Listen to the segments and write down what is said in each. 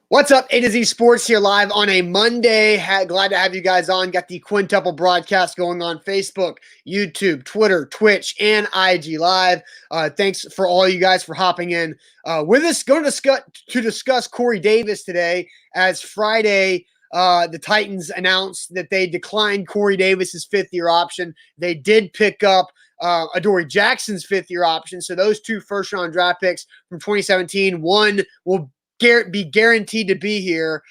What's up? A to Z Sports here live on a Monday. Glad to have you guys on. Got the quintuple broadcast going on Facebook, YouTube, Twitter, Twitch, and IG Live. Thanks for all you guys for hopping in with us. Going to discuss Corey Davis today as Friday the Titans announced that they declined Corey Davis's fifth-year option. They did pick up Adoree Jackson's fifth-year option. So those two first-round draft picks from 2017, one will be guaranteed to be here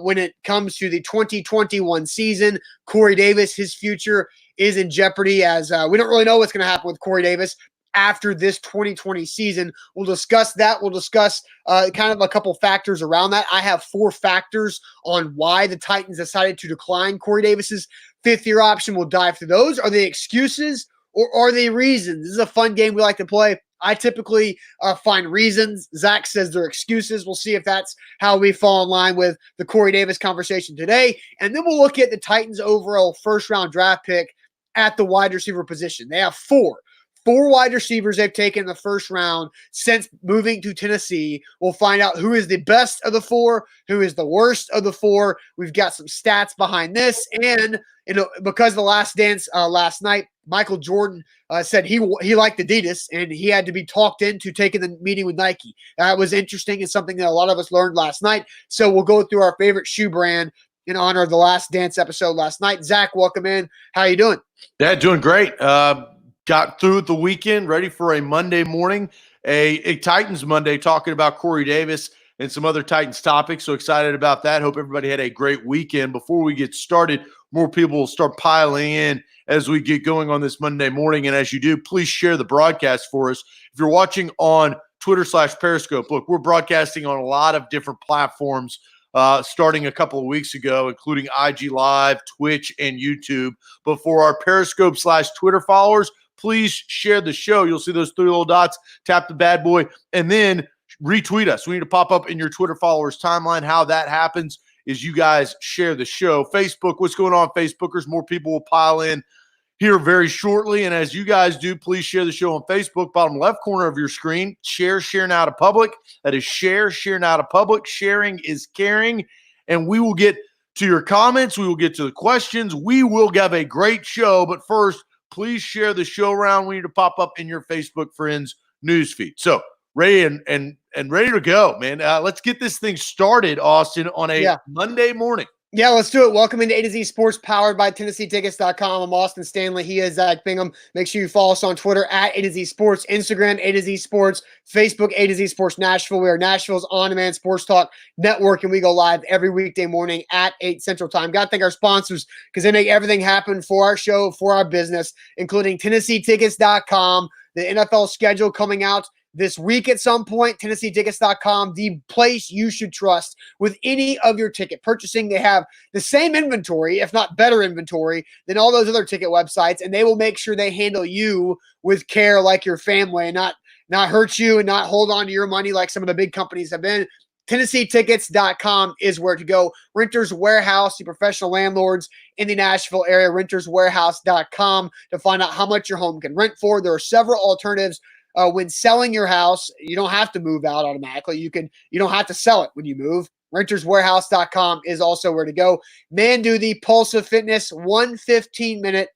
when it comes to the 2021 season. Corey Davis, his future is in jeopardy as we don't really know what's going to happen with Corey Davis after this 2020 season. We'll discuss that. We'll discuss kind of a couple factors around that. I have 4 factors on why the Titans decided to decline Corey Davis's fifth-year option. We'll dive through those. Are they excuses or are they reasons? This is a fun game we like to play. I typically find reasons. Zach says they're excuses. We'll see if that's how we fall in line with the Corey Davis conversation today. And then we'll look at the Titans' overall first-round draft pick at the wide receiver position. They have 4 wide receivers they've taken in the first round since moving to Tennessee. We'll find out who is the best of the 4, who is the worst of the 4. We've got some stats behind this. And because of the Last Dance last night, Michael Jordan said he liked Adidas and he had to be talked into taking the meeting with Nike. That was interesting and something that a lot of us learned last night. So we'll go through our favorite shoe brand in honor of the Last Dance episode last night. Zach, welcome in. How you doing? Yeah, doing great. Got through the weekend, ready for a Monday morning, a Titans Monday, talking about Corey Davis and some other Titans topics. So excited about that. Hope everybody had a great weekend. Before we get started, more people will start piling in as we get going on this Monday morning. And as you do, please share the broadcast for us. If you're watching on Twitter/Periscope, look, we're broadcasting on a lot of different platforms starting a couple of weeks ago, including IG Live, Twitch, and YouTube. But for our Periscope/Twitter followers, please share the show. You'll see those 3 little dots. Tap the bad boy, and then retweet us. We need to pop up in your Twitter followers timeline. How that happens is you guys share the show. Facebook, what's going on, Facebookers? More people will pile in here very shortly. And as you guys do, please share the show on Facebook. Bottom left corner of your screen, share now to public. That is share now to public. Sharing is caring. And we will get to your comments. We will get to the questions. We will have a great show. But first, please share the show around. We need to pop up in your Facebook friends newsfeed. So ready and ready to go, man. Let's get this thing started, Austin, on a Monday morning. Yeah, let's do it. Welcome into A to Z Sports, powered by TennesseeTickets.com. I'm Austin Stanley. He is Zach Bingham. Make sure you follow us on Twitter at A to Z Sports, Instagram A to Z Sports, Facebook A to Z Sports Nashville. We are Nashville's on-demand sports talk network, and we go live every weekday morning at 8 Central Time. Got to thank our sponsors because they make everything happen for our show, for our business, including TennesseeTickets.com, the NFL schedule coming out this week at some point. TennesseeTickets.com, the place you should trust with any of your ticket purchasing. They have the same inventory, if not better inventory, than all those other ticket websites, and they will make sure they handle you with care like your family and not hurt you and not hold on to your money like some of the big companies have been. TennesseeTickets.com is where to go. Renters Warehouse, the professional landlords in the Nashville area. RentersWarehouse.com to find out how much your home can rent for. There are several alternatives. When selling your house, you don't have to move out automatically. You don't have to sell it when you move. RentersWarehouse.com is also where to go. Mandu, the Pulse of Fitness, 1 15-minute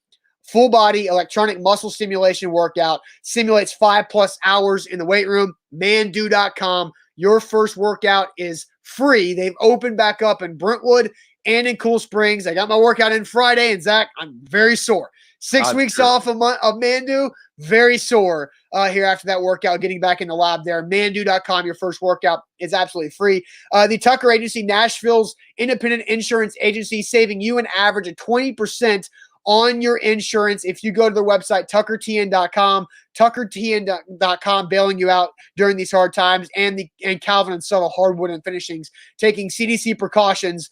full body electronic muscle stimulation workout. Simulates 5+ hours in the weight room. Mandu.com. Your first workout is free. They've opened back up in Brentwood and in Cool Springs. I got my workout in Friday, and Zach, I'm very sore. 6 weeks off of Mandu, very sore here after that workout, getting back in the lab there. Mandu.com, your first workout is absolutely free. The Tucker Agency, Nashville's independent insurance agency, saving you an average of 20% on your insurance if you go to their website, tuckertn.com, tuckertn.com, bailing you out during these hard times, and Calvin & Subtle Hardwood and Finishings, taking CDC precautions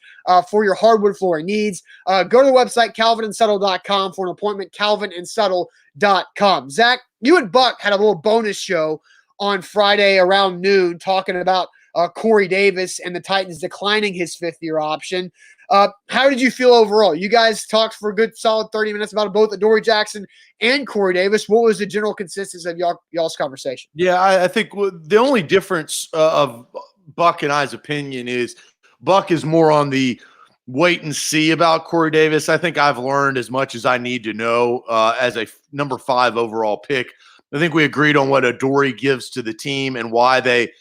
for your hardwood flooring needs. Go to the website, calvinandsubtle.com, for an appointment, calvinandsubtle.com. Zach, you and Buck had a little bonus show on Friday around noon talking about Corey Davis and the Titans declining his fifth-year option. How did you feel overall? You guys talked for a good solid 30 minutes about both Adoree Jackson and Corey Davis. What was the general consensus of y'all's conversation? Yeah, I think the only difference of Buck and I's opinion is Buck is more on the wait and see about Corey Davis. I think I've learned as much as I need to know as a number 5 overall pick. I think we agreed on what Adoree gives to the team and why they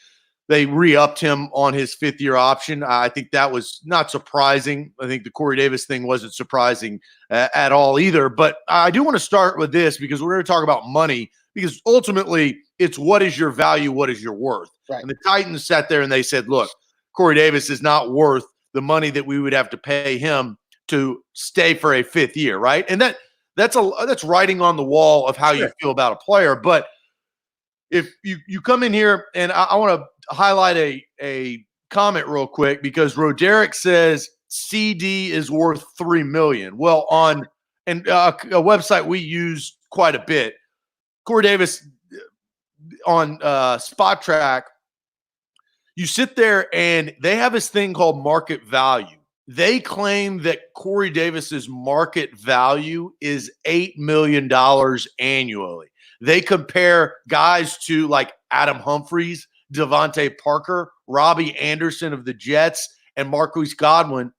re-upped him on his 5th-year option. I think that was not surprising. I think the Corey Davis thing wasn't surprising at all either. But I do want to start with this because we're going to talk about money, because ultimately it's what is your value, what is your worth. Right. And the Titans sat there and they said, look, Corey Davis is not worth the money that we would have to pay him to stay for a 5th year, right? And that's writing on the wall of how you feel about a player. But if you come in here, and I want to highlight a comment real quick, because Roderick says CD is worth $3 million. Well, on a website we use quite a bit, Corey Davis on Spot Track, you sit there and they have this thing called market value. They claim that Corey Davis's market value is $8 million annually. They compare guys to like Adam Humphries, Devontae Parker, Robbie Anderson of the Jets, and Marquise Goodwin.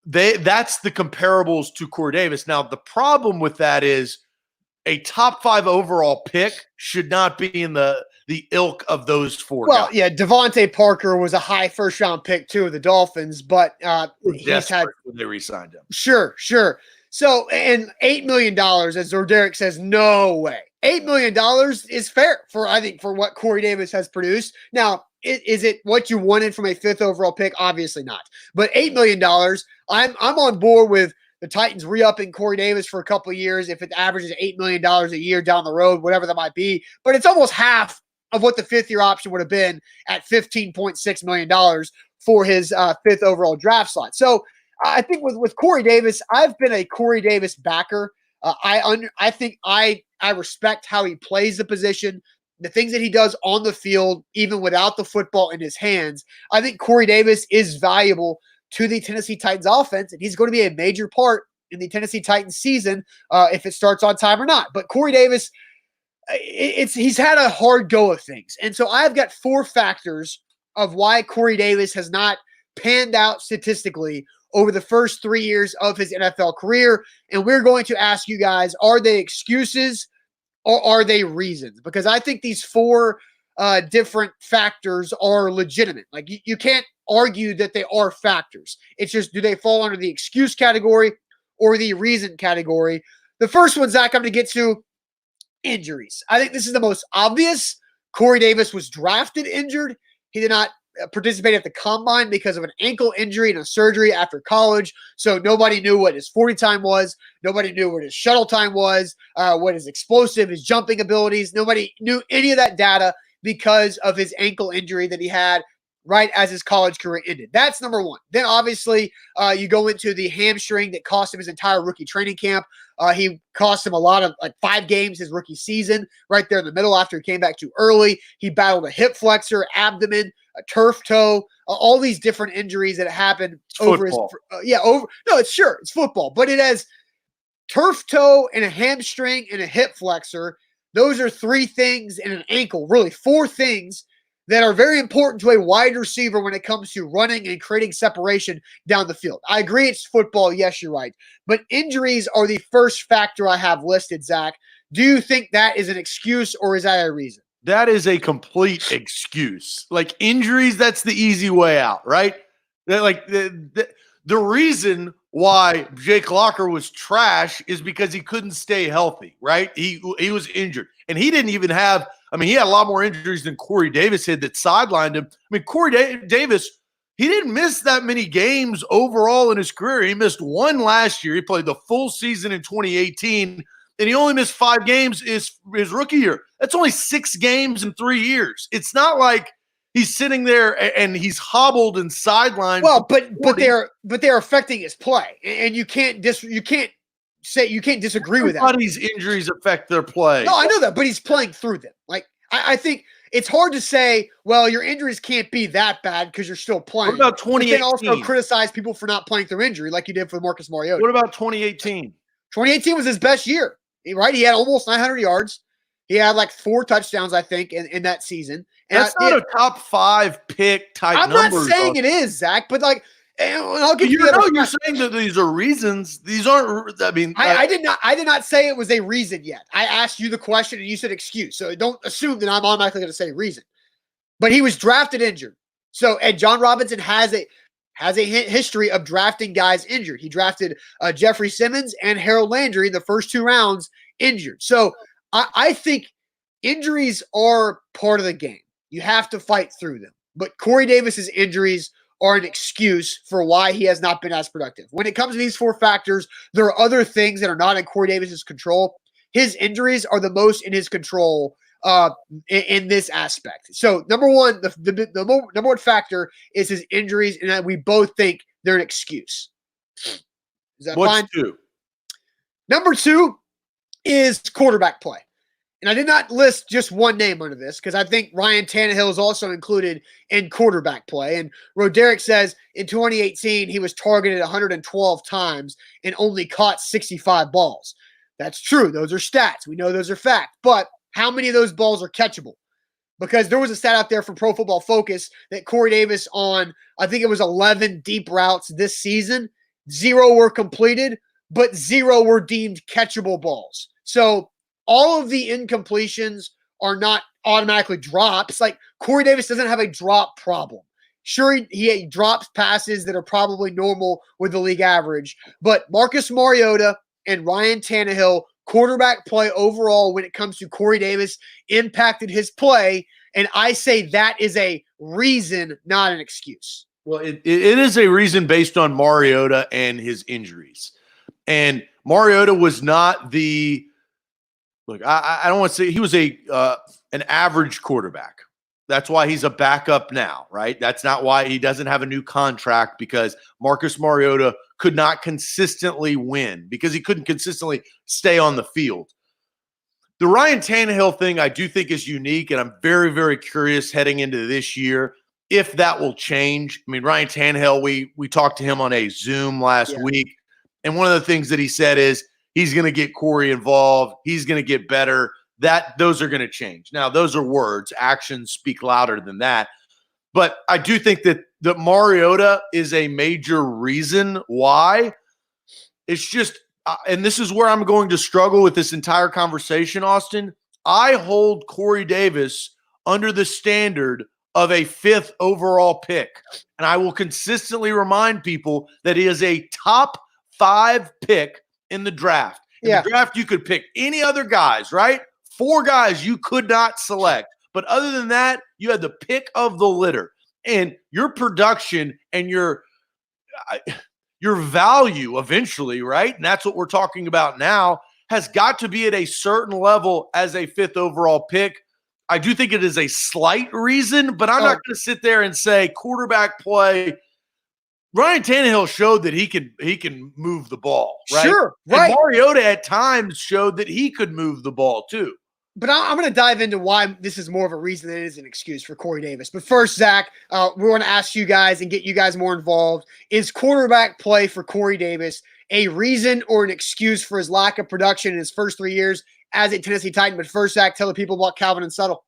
That's the comparables to Corey Davis. Now, the problem with that is a top 5 overall pick should not be in the ilk of those 4 guys. Well, yeah, Devontae Parker was a high first-round pick too of the Dolphins, but he's had when they re-signed him. Sure. So, and $8 million, as Roderick says, no way. $8 million is fair for what Corey Davis has produced. Now, is it what you wanted from a 5th overall pick? Obviously not. But $8 million, I'm on board with the Titans re-upping Corey Davis for a couple of years if it averages $8 million a year down the road, whatever that might be. But it's almost half of what the 5th-year option would have been at $15.6 million for his 5th overall draft slot. So I think with Corey Davis, I've been a Corey Davis backer. I think I respect how he plays the position, the things that he does on the field, even without the football in his hands. I think Corey Davis is valuable to the Tennessee Titans offense, and he's going to be a major part in the Tennessee Titans season if it starts on time or not. But Corey Davis, he's had a hard go of things. And so I've got 4 factors of why Corey Davis has not panned out statistically over the first 3 years of his NFL career. And we're going to ask you guys, are they excuses or are they reasons? Because I think these 4 different factors are legitimate. Like you can't argue that they are factors. It's just, do they fall under the excuse category or the reason category? The first one, Zach, I'm going to get to injuries. I think this is the most obvious. Corey Davis was drafted injured. He did not participate at the combine because of an ankle injury and a surgery after college. So nobody knew what his 40 time was. Nobody knew what his shuttle time was, what his explosive, his jumping abilities. Nobody knew any of that data because of his ankle injury that he had right as his college career ended. That's number one. Then obviously you go into the hamstring that cost him his entire rookie training camp. He cost him a lot of 5 games his rookie season right there in the middle after he came back too early. He battled a hip flexor, abdomen, a turf toe, all these different injuries that happened over football. It's football, but it has turf toe and a hamstring and a hip flexor. Those are 3 things in an ankle, really 4 things that are very important to a wide receiver when it comes to running and creating separation down the field. I agree it's football. Yes, you're right. But injuries are the first factor I have listed, Zach. Do you think that is an excuse or is that a reason? That is a complete excuse. Like injuries, that's the easy way out, right? The reason why Jake Locker was trash is because he couldn't stay healthy, right? He was injured. And he didn't even have – he had a lot more injuries than Corey Davis had that sidelined him. Corey Davis, he didn't miss that many games overall in his career. He missed 1 last year. He played the full season in 2018, and he only missed 5 games his rookie year. That's only 6 games in 3 years. It's not like he's sitting there and he's hobbled and sidelined. Well, but they're affecting his play, and you can't disagree with that. Everybody's injuries affect their play. No, I know that, but he's playing through them. I think it's hard to say, well, your injuries can't be that bad because you're still playing. What about 2018? But then also criticize people for not playing through injury like you did for Marcus Mariota. What about 2018? 2018 was his best year, right? He had almost 900 yards. He had like 4 touchdowns, I think, in that season. And That's not a top 5 pick type I'm number. not saying it is, Zach, but like, and I'll give you. You're saying that these are reasons. These aren't. I mean, I did not say it was a reason yet. I asked you the question and you said excuse. So don't assume that I'm automatically going to say reason. But he was drafted injured. So, and John Robinson has a history of drafting guys injured. He drafted Jeffrey Simmons and Harold Landry in the first 2 rounds injured. So I think injuries are part of the game. You have to fight through them. But Corey Davis's injuries are an excuse for why he has not been as productive. When it comes to these 4 factors, there are other things that are not in Corey Davis's control. His injuries are the most in his control in this aspect. So number one, the number one factor is his injuries, and we both think they're an excuse. Is that fine? 2? Number 2 is quarterback play. And I did not list just one name under this because I think Ryan Tannehill is also included in quarterback play. And Roderick says in 2018, he was targeted 112 times and only caught 65 balls. That's true. Those are stats. We know those are fact. But how many of those balls are catchable? Because there was a stat out there from Pro Football Focus that Corey Davis on, I think it was 11 deep routes this season, 0 were completed, but 0 were deemed catchable balls. So all of the incompletions are not automatically drops. Like Corey Davis doesn't have a drop problem. Sure, he drops passes that are probably normal with the league average, but Marcus Mariota and Ryan Tannehill, quarterback play overall when it comes to Corey Davis, impacted his play, and I say that is a reason, not an excuse. Well, it is a reason based on Mariota and his injuries. And Mariota was not the – look, I don't want to say – he was an average quarterback. That's why he's a backup now, right? That's not why he doesn't have a new contract, because Marcus Mariota could not consistently win because he couldn't consistently stay on the field. The Ryan Tannehill thing I do think is unique, and I'm very, very curious heading into this year if that will change. I mean, Ryan Tannehill, we talked to him on a Zoom last week, and one of the things that he said is he's going to get Corey involved. He's going to get better. Those are going to change. Now, those are words. Actions speak louder than that. But I do think that Mariota is a major reason why. It's just, and this is where I'm going to struggle with this entire conversation, Austin. I hold Corey Davis under the standard of a 5th overall pick. And I will consistently remind people that he is a top 5 pick in the draft. In the draft, you could pick any other guys, right? 4 guys you could not select. But other than that, you had the pick of the litter. And your production and your value eventually, right? And that's what we're talking about now, has got to be at a certain level as a 5th overall pick. I do think it is a slight reason, but I'm not going to sit there and say quarterback play. Ryan Tannehill showed that he can move the ball, right? Sure, right. And Mariota at times showed that he could move the ball too. But I'm going to dive into why this is more of a reason than it is an excuse for Corey Davis. But first, Zach, we want to ask you guys and get you guys more involved. Is quarterback play for Corey Davis a reason or an excuse for his lack of production in his first 3 years as a Tennessee Titan? But first, Zach, tell the people about Calvin and Subtle.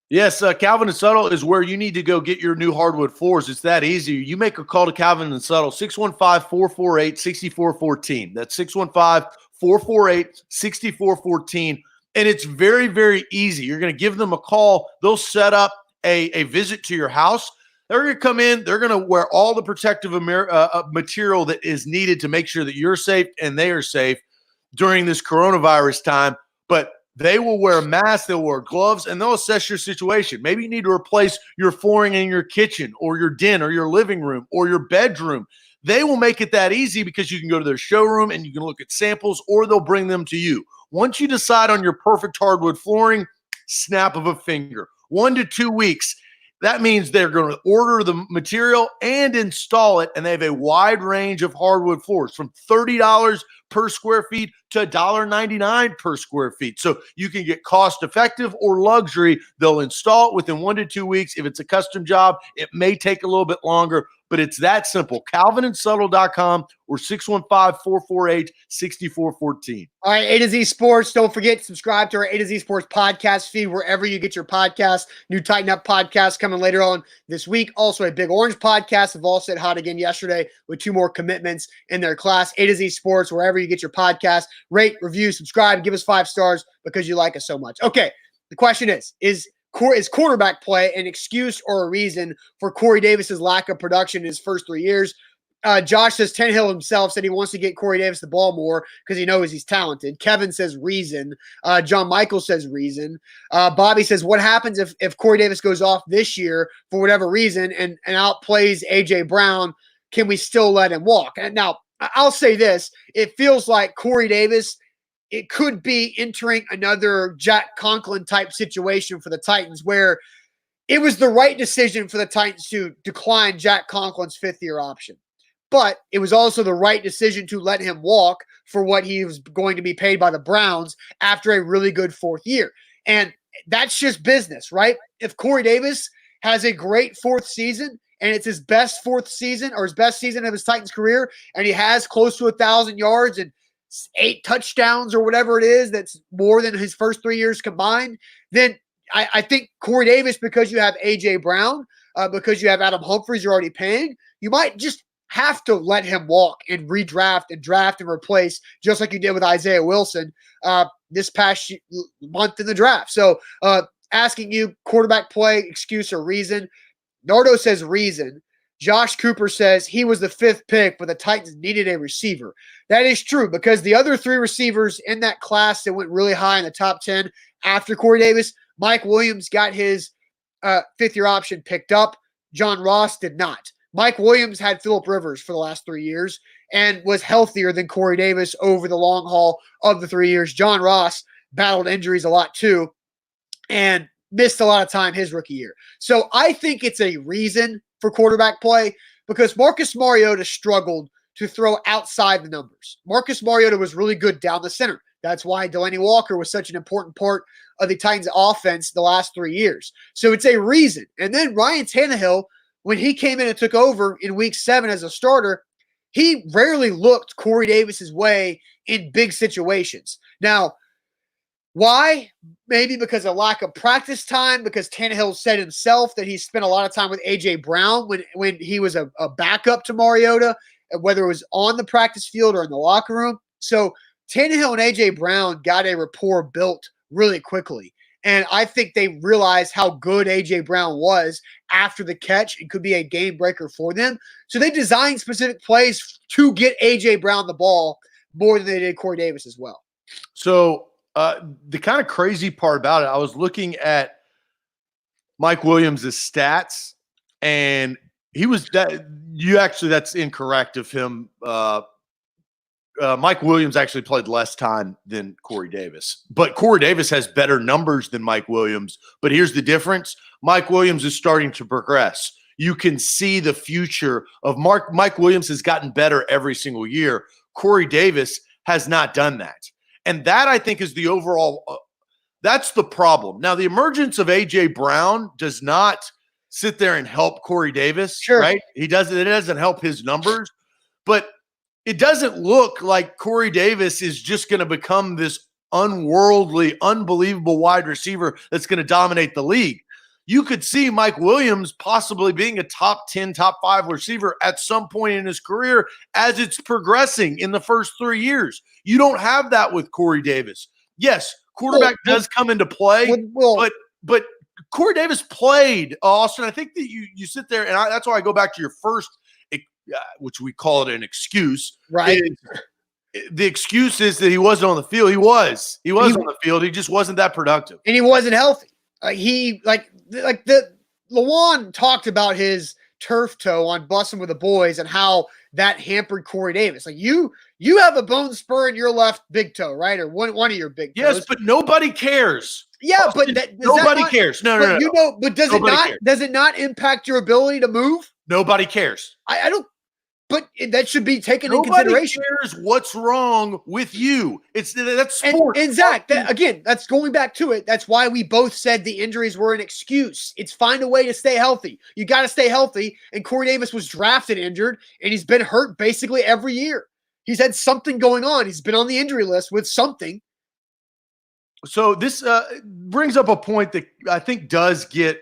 Yes, Calvin and Subtle is where you need to go get your new hardwood floors. It's that easy. You make a call to Calvin and Subtle, 615-448-6414. That's 615-448-6414. And it's very, very easy. You're going to give them a call. They'll set up a visit to your house. They're going to come in. They're going to wear all the protective material that is needed to make sure that you're safe and they are safe during this coronavirus time. But they will wear masks, they'll wear gloves, and they'll assess your situation. Maybe you need to replace your flooring in your kitchen or your den or your living room or your bedroom. They will make it that easy because you can go to their showroom and you can look at samples, or they'll bring them to you. Once you decide on your perfect hardwood flooring, snap of a finger, 1 to 2 weeks. That means they're going to order the material and install it, and they have a wide range of hardwood floors from $30 per square feet to $1.99 per square feet. So you can get cost effective or luxury. They'll install it within 1 to 2 weeks. If it's a custom job, it may take a little bit longer, but it's that simple. CalvinandSuttle.com or 615-448-6414. All right, A to Z Sports. Don't forget to subscribe to our A to Z Sports podcast feed wherever you get your podcast. New Tighten Up podcast coming later on this week. Also, a Big Orange podcast. Have all said hot again yesterday with 2 more commitments in their class. A to Z Sports, wherever you get your podcast. Rate, review, subscribe, give us 5 stars because you like us so much. Okay, the question is quarterback play an excuse or a reason for Corey Davis's lack of production in his first 3 years? Josh says Tannehill himself said he wants to get Corey Davis the ball more because he knows he's talented. Kevin says reason. John Michael says reason. Bobby says, what happens if Corey Davis goes off this year for whatever reason and outplays A.J. Brown? Can we still let him walk? And now, I'll say this. It feels like Corey Davis, it could be entering another Jack Conklin type situation for the Titans where it was the right decision for the Titans to decline Jack Conklin's 5th-year option. But it was also the right decision to let him walk for what he was going to be paid by the Browns after a really good 4th year. And that's just business, right? If Corey Davis has a great 4th season and it's his best 4th season or his best season of his Titans career, and he has close to 1,000 yards and 8 touchdowns or whatever it is, that's more than his first 3 years combined, then I think Corey Davis, because you have A.J. Brown, because you have Adam Humphries you're already paying, you might just have to let him walk and redraft and draft and replace, just like you did with Isaiah Wilson this past month in the draft. So asking you, quarterback play, excuse or reason. Nardo says reason. Josh Cooper says he was the 5th pick, but the Titans needed a receiver. That is true because the other 3 receivers in that class that went really high in the top 10 after Corey Davis, Mike Williams got his 5th-year option picked up. John Ross did not. Mike Williams had Phillip Rivers for the last 3 years and was healthier than Corey Davis over the long haul of the 3 years. John Ross battled injuries a lot too and missed a lot of time his rookie year. So I think it's a reason for quarterback play because Marcus Mariota struggled to throw outside the numbers. Marcus Mariota was really good down the center. That's why Delaney Walker was such an important part of the Titans offense the last 3 years. So it's a reason. And then Ryan Tannehill, when he came in and took over in week 7 as a starter, he rarely looked Corey Davis's way in big situations. Now, why? Maybe because of lack of practice time, because Tannehill said himself that he spent a lot of time with A.J. Brown when he was a backup to Mariota, whether it was on the practice field or in the locker room. So Tannehill and A.J. Brown got a rapport built really quickly. And I think they realized how good A.J. Brown was after the catch. It could be a game breaker for them. So they designed specific plays to get A.J. Brown the ball more than they did Corey Davis as well. So the kind of crazy part about it, I was looking at Mike Williams' stats, and he was that's incorrect of him. Mike Williams actually played less time than Corey Davis, but Corey Davis has better numbers than Mike Williams. But here's the difference. Mike Williams is starting to progress. You can see the future of Mike Williams has gotten better every single year. Corey Davis has not done that. And that, I think, is the overall that's the problem. Now, the emergence of A.J. Brown does not sit there and help Corey Davis, Sure. Right? It doesn't help his numbers, but it doesn't look like Corey Davis is just going to become this unworldly, unbelievable wide receiver that's going to dominate the league. You could see Mike Williams possibly being a top 10, top 5 receiver at some point in his career as it's progressing in the first 3 years. You don't have that with Corey Davis. Yes, quarterback does come into play, but Corey Davis played, Austin. I think that you sit there, and that's why I go back to your first, which we call it an excuse. Right. The excuse is that he wasn't on the field. He was on the field. He just wasn't that productive. And he wasn't healthy. Lawan talked about his turf toe on Bussin' with the Boys and how that hampered Corey Davis. Like you have a bone spur in your left big toe, right? Or one of your big toes. Yes, but nobody cares. Yeah, Austin, but nobody cares. No. But does it not impact your ability to move? Nobody cares. I don't. but that should be taken in Nobody consideration. cares what's wrong with you. That's sports. And Zach, again, that's going back to it. That's why we both said the injuries were an excuse. It's find a way to stay healthy. You got to stay healthy. And Corey Davis was drafted injured, and he's been hurt basically every year. He's had something going on. He's been on the injury list with something. So this brings up a point that I think does get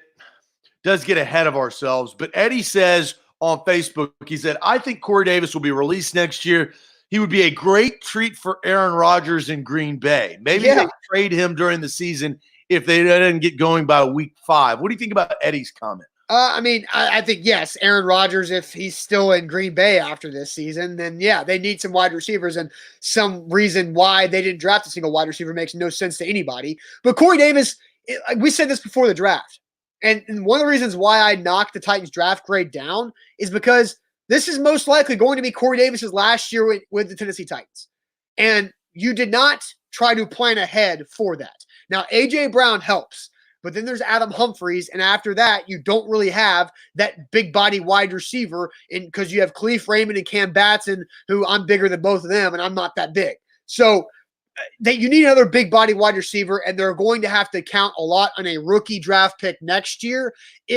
ahead of ourselves. But Eddie says on Facebook, he said, I think Corey Davis will be released next year. He would be a great treat for Aaron Rodgers in Green Bay. Maybe they trade him during the season if they didn't get going by week 5. What do you think about Eddie's comment? I think, yes, Aaron Rodgers, if he's still in Green Bay after this season, then, yeah, they need some wide receivers, and some reason why they didn't draft a single wide receiver makes no sense to anybody. But Corey Davis, we said this before the draft, and one of the reasons why I knocked the Titans draft grade down is because this is most likely going to be Corey Davis's last year with the Tennessee Titans. And you did not try to plan ahead for that. Now, A.J. Brown helps, but then there's Adam Humphries, and after that, you don't really have that big body wide receiver because you have Khalif Raymond and Cam Batson, who I'm bigger than both of them, and I'm not that big. So you need another big body wide receiver, and they're going to have to count a lot on a rookie draft pick next year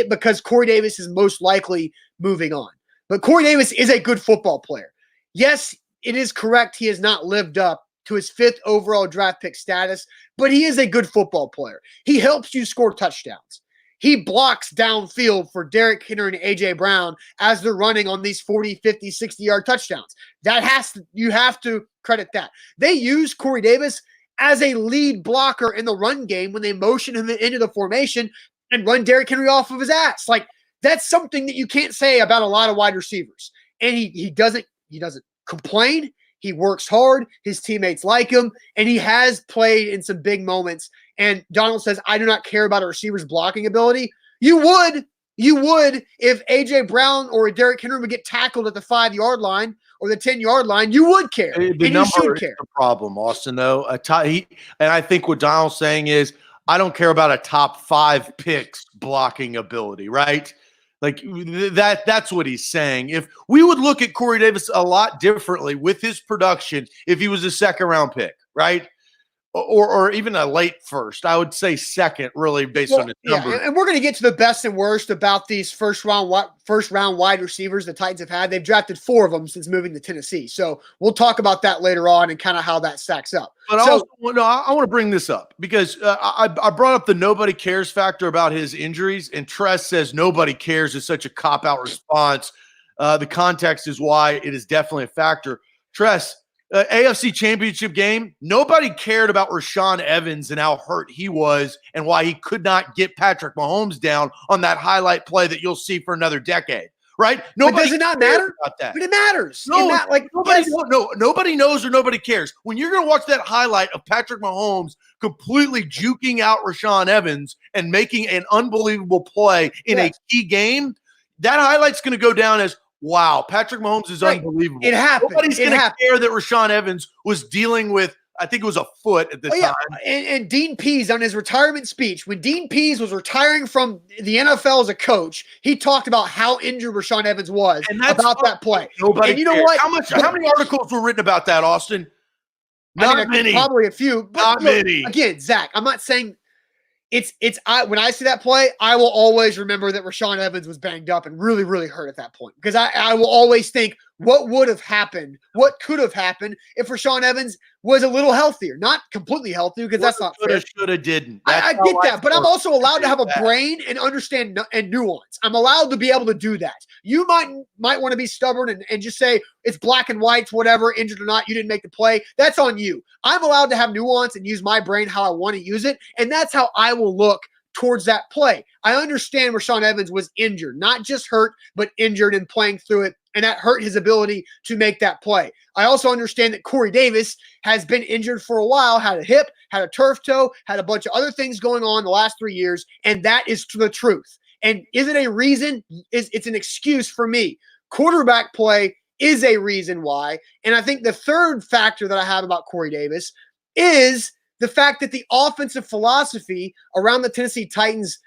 because Corey Davis is most likely moving on. But Corey Davis is a good football player. Yes, it is correct he has not lived up to his 5th overall draft pick status, but he is a good football player. He helps you score touchdowns. He blocks downfield for Derrick Henry and A.J. Brown as they're running on these 40, 50, 60-yard touchdowns. You have to credit that. They use Corey Davis as a lead blocker in the run game when they motion him into the formation and run Derrick Henry off of his ass. Like, that's something that you can't say about a lot of wide receivers. And he doesn't complain. He works hard. His teammates like him, and he has played in some big moments. And Donald says, I do not care about a receiver's blocking ability. You would if A.J. Brown or Derrick Henry would get tackled at the 5-yard line or the 10-yard line. You would care, and you should care. The problem, Austin, though, and I think what Donald's saying is, I don't care about a top 5 picks blocking ability, right? Like that's what he's saying. If we would look at Corey Davis a lot differently with his production, if he was a 2nd-round pick, right? Or even a late first, I would say 2nd, really, based on his number. Yeah, and we're going to get to the best and worst about these first round wide receivers the Titans have had. They've drafted 4 of them since moving to Tennessee. So we'll talk about that later on and kind of how that stacks up. But I want to bring this up because I brought up the nobody cares factor about his injuries, and Tress says nobody cares is such a cop-out response. The context is why it is definitely a factor. Tress, AFC Championship game, nobody cared about Rashaan Evans and how hurt he was and why he could not get Patrick Mahomes down on that highlight play that you'll see for another decade, right? Nobody does it not matter about that. But it matters. No, nobody knows or nobody cares. When you're going to watch that highlight of Patrick Mahomes completely juking out Rashaan Evans and making an unbelievable play in a key game, that highlight's going to go down as, wow, Patrick Mahomes is unbelievable. It happened. Nobody's going to care that Rashaan Evans was dealing with, I think it was a foot at the time. And Dean Pease on his retirement speech, when Dean Pease was retiring from the NFL as a coach, he talked about how injured Rashaan Evans was about that play. Nobody and you know cares. what? How many articles were written about that, Austin? Not many. Probably a few. But not many. Again, Zach, I'm not saying when I see that play, I will always remember that Rashaan Evans was banged up and really, really hurt at that point. Because I will always think, what would have happened? What could have happened if Rashaan Evans was a little healthier? Not completely healthy, because that's not fair. Shoulda, didn't. I get that, but I'm also allowed to have a brain and understand and nuance. I'm allowed to be able to do that. You might want to be stubborn and just say it's black and white, whatever, injured or not, you didn't make the play. That's on you. I'm allowed to have nuance and use my brain how I want to use it, and that's how I will look towards that play. I understand Rashaan Evans was injured, not just hurt, but injured and playing through it, and that hurt his ability to make that play. I also understand that Corey Davis has been injured for a while, had a hip, had a turf toe, had a bunch of other things going on the last 3 years, and that is the truth. And is it a reason? It's an excuse for me. Quarterback play is a reason why, and I think the third factor that I have about Corey Davis is the fact that the offensive philosophy around the Tennessee Titans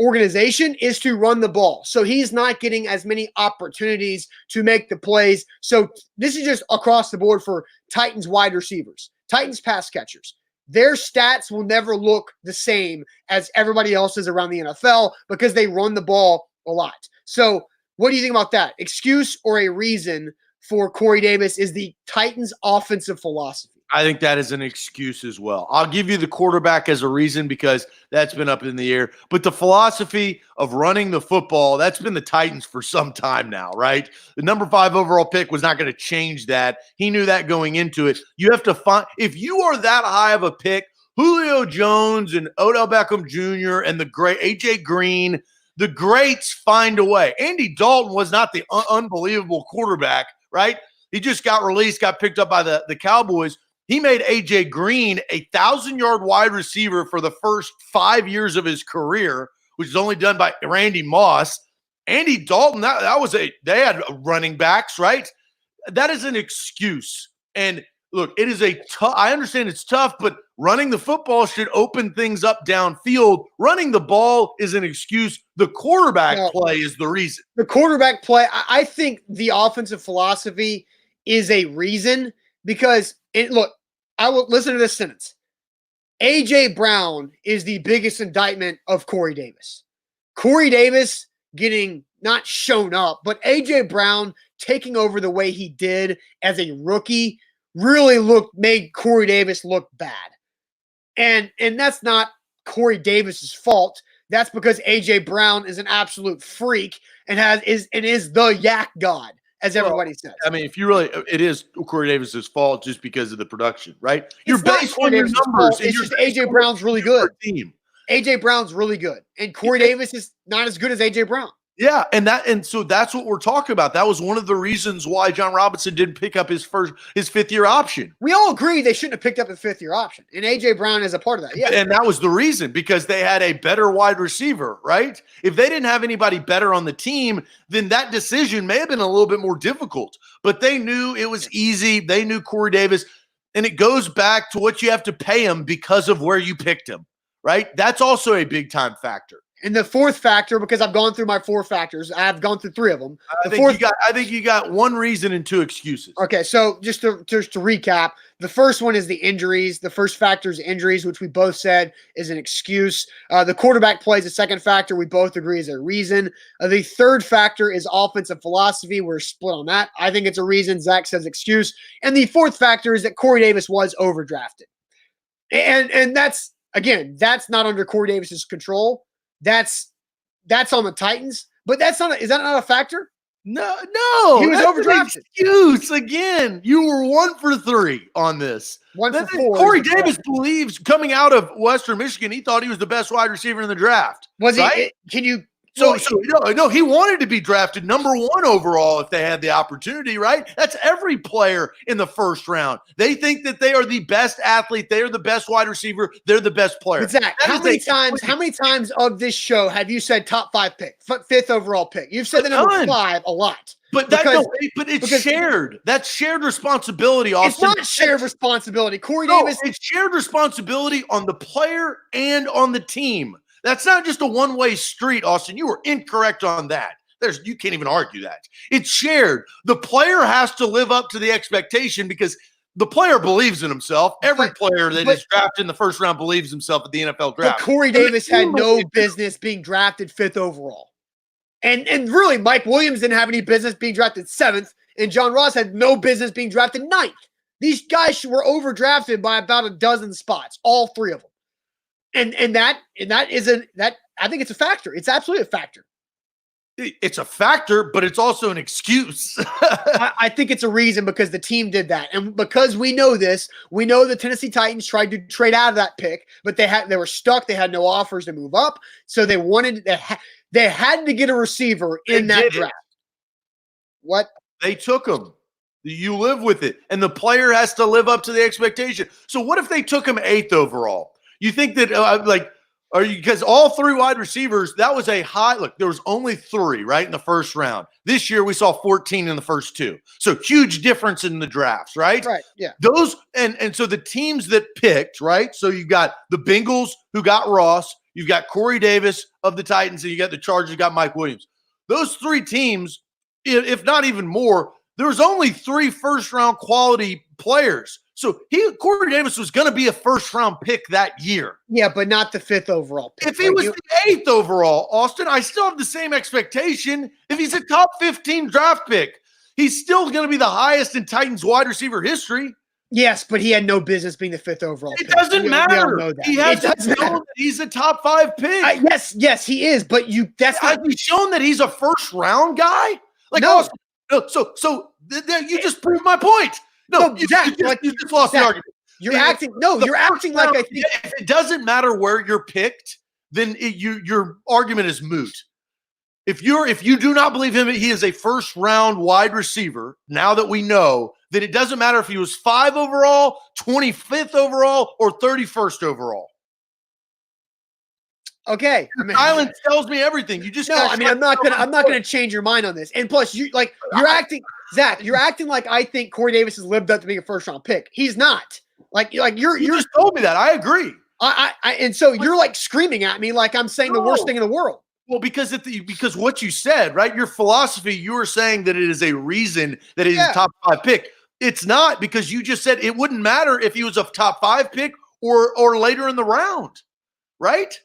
organization is to run the ball. So he's not getting as many opportunities to make the plays. So this is just across the board for Titans wide receivers, Titans pass catchers. Their stats will never look the same as everybody else's around the NFL because they run the ball a lot. So what do you think about that? Excuse or a reason for Corey Davis is the Titans' offensive philosophy? I think that is an excuse as well. I'll give you the quarterback as a reason because that's been up in the air. But the philosophy of running the football, that's been the Titans for some time now, right? The number 5 overall pick was not going to change that. He knew that going into it. You have to find – if you are that high of a pick, Julio Jones and Odell Beckham Jr. and the great A.J. Green, the greats find a way. Andy Dalton was not the unbelievable quarterback, right? He just got released, got picked up by the Cowboys. He made A.J. Green a 1,000-yard wide receiver for the first 5 years of his career, which is only done by Randy Moss. Andy Dalton, they had running backs, right? That is an excuse. And look, it is I understand it's tough, but running the football should open things up downfield. Running the ball is an excuse. The quarterback play is the reason. The quarterback play, I think the offensive philosophy is a reason because look, I will listen to this sentence. A.J. Brown is the biggest indictment of Corey Davis. Corey Davis getting not shown up, but A.J. Brown taking over the way he did as a rookie really made Corey Davis look bad. And that's not Corey Davis's fault. That's because A.J. Brown is an absolute freak and is the yak god, as everybody says. I mean, it is Corey Davis's fault just because of the production, right? You're based on your numbers. It's just A.J. Brown's really good. A.J. Brown's really good. And Corey Davis is not as good as A.J. Brown. Yeah, and so that's what we're talking about. That was one of the reasons why John Robinson didn't pick up his 5th-year option. We all agree they shouldn't have picked up his 5th-year option, and A.J. Brown is a part of that. Yeah, and that was the reason because they had a better wide receiver, right? If they didn't have anybody better on the team, then that decision may have been a little bit more difficult. But they knew it was easy. They knew Corey Davis, and it goes back to what you have to pay him because of where you picked him, right? That's also a big-time factor. And the 4th factor, because I've gone through my 4 factors, I've gone through 3 of them. I think you got 1 reason and 2 excuses. Okay, so just to recap, the first one is the injuries. The first factor is injuries, which we both said is an excuse. The quarterback play is the second factor. We both agree is a reason. The third factor is offensive philosophy. We're split on that. I think it's a reason. Zach says excuse. And the 4th factor is that Corey Davis was overdrafted. And that's, again, that's not under Corey Davis's control. That's on the Titans, but is that not a factor? No, he was overdrafted. Excuse again. You were 1 for 3 on this. 1 for 4. Corey Davis believes coming out of Western Michigan, he thought he was the best wide receiver in the draft. Was right? he? Can you? So no, he wanted to be drafted number 1 overall if they had the opportunity, right? That's every player in the first round. They think that they are the best athlete, they are the best wide receiver, they're the best player. Zach, how many times of this show have you said top 5 pick, 5th overall pick? You've said the number 5 a lot. But it's shared. That's shared responsibility, Austin. It's not shared responsibility. Corey Davis. It's shared responsibility on the player and on the team. That's not just a one-way street, Austin. You were incorrect on that. You can't even argue that. It's shared. The player has to live up to the expectation because the player believes in himself. Every player that is drafted in the first round believes himself at the NFL draft. But Corey Davis had no business being drafted 5th overall. And really, Mike Williams didn't have any business being drafted 7th, and John Ross had no business being drafted 9th. These guys were overdrafted by about a dozen spots, all 3 of them. And that I think it's a factor. It's absolutely a factor. It's a factor, but it's also an excuse. I think it's a reason because the team did that. And because we know this, we know the Tennessee Titans tried to trade out of that pick, but they were stuck. They had no offers to move up. So they had to get a receiver in that draft. What? They took him. You live with it. And the player has to live up to the expectation. So what if they took him 8th overall? You think that because all 3 wide receivers, that was a high look. There was only 3 right in the first round. This year we saw 14 in the first 2. So huge difference in the drafts, right? Right. Yeah. Those and so the teams that picked, right? So you got the Bengals who got Ross, you've got Corey Davis of the Titans, and you got the Chargers, you got Mike Williams. Those three teams, if not even more, there's only 3 first-round quality players. So Corey Davis was going to be a first-round pick that year. Yeah, but not the 5th overall pick. If he was the 8th overall, Austin, I still have the same expectation. If he's a top 15 draft pick, he's still going to be the highest in Titans wide receiver history. Yes, but he had no business being the 5th overall pick. It doesn't matter. We all know that. He hasn't shown that he's a top 5 pick. Yes, he is. But has he shown that he's a first-round guy? Like, no. Austin, so you just proved my point. No, Zach, you just lost the argument. You're acting like I think. If it doesn't matter where you're picked, then your argument is moot. If you do not believe him, he is a first round wide receiver. Now that we know that it doesn't matter if he was 5 overall, 25th overall, or 31st overall. Okay, silence tells me everything. You just I'm not gonna change your mind on this. And plus, you're acting, Zach. You're acting like I think Corey Davis has lived up to being a first round pick. He's not. You just told me that. I agree. And so you're like screaming at me like I'm saying the worst thing in the world. Well, because what you said, right? Your philosophy, you were saying that it is a reason that he's a top 5 pick. It's not, because you just said it wouldn't matter if he was a top 5 pick or later in the round, right?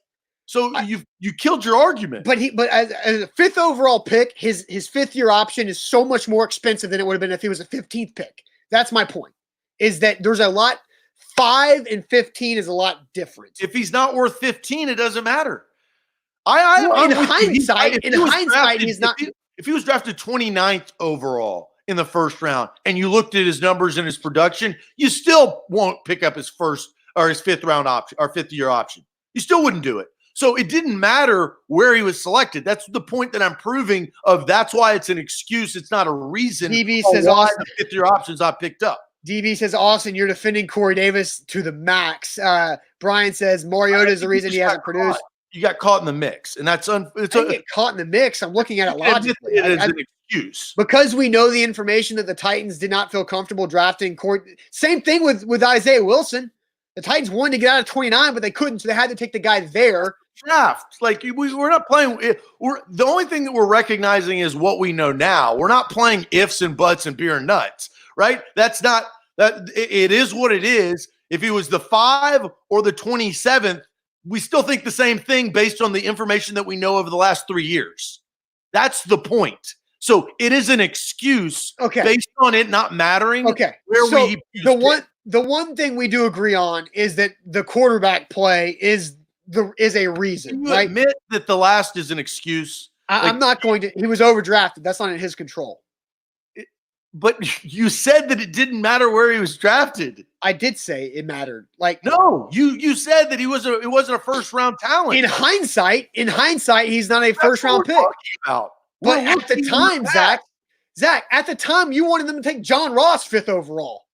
So you killed your argument. But as a 5th overall pick, his 5th year option is so much more expensive than it would have been if he was a 15th pick. That's my point. Is that there's a lot. 5 and 15 is a lot different. If he's not worth 15, it doesn't matter. In hindsight, he's not. If he was drafted 29th overall in the first round, and you looked at his numbers and his production, you still won't pick up his 5th round option or 5th year option. You still wouldn't do it. So it didn't matter where he was selected. That's the point that I'm proving of. That's why it's an excuse. It's not a reason. DB says Austin, the 5th year option's not picked up. DB says, Austin, you're defending Corey Davis to the max. Brian says Mariota is the reason he hasn't produced. You got caught in the mix, and that's get caught in the mix. I'm looking at it logically. It is an excuse because we know the information that the Titans did not feel comfortable drafting Corey. Same thing with Isaiah Wilson. The Titans wanted to get out of 29, but they couldn't, so they had to take the guy there. Draft. Like we're not playing. The only thing that we're recognizing is what we know now. We're not playing ifs and buts and beer and nuts, right? That's not that. It is what it is. If he was the 5 or the 27th, we still think the same thing based on the information that we know over the last 3 years. That's the point. So it is an excuse based on it not mattering. Okay. The one thing we do agree on is that the quarterback play is a reason. Can you right? admit that the last is an excuse? I'm not going to. He was overdrafted. That's not in his control. But you said that it didn't matter where he was drafted. I did say it mattered. No, you said that it wasn't a first round talent. In hindsight, he's not a first round pick. But at the time, Zach, at the time, you wanted them to take John Ross 5th overall.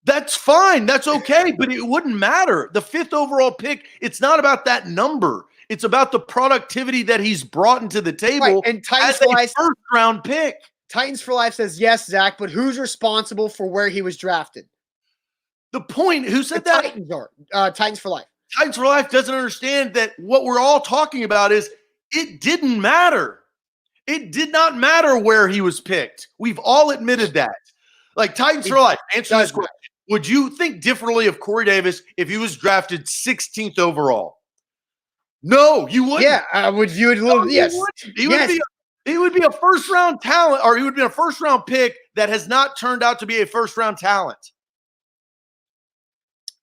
That's fine. That's okay. But it wouldn't matter. The 5th overall pick, it's not about that number. It's about the productivity that he's brought into the table and Titans as a first round pick. Titans for Life says, yes, Zach, but who's responsible for where he was drafted? The point, who said that? Titans are. Titans for Life. Titans for Life doesn't understand that what we're all talking about is it didn't matter. It did not matter where he was picked. We've all admitted that. Titans for Life, answer this question. Would you think differently of Corey Davis if he was drafted 16th overall? No, you wouldn't. Yeah, I would view it a little. Yes. He would be a first round talent, or he would be a first round pick that has not turned out to be a first round talent.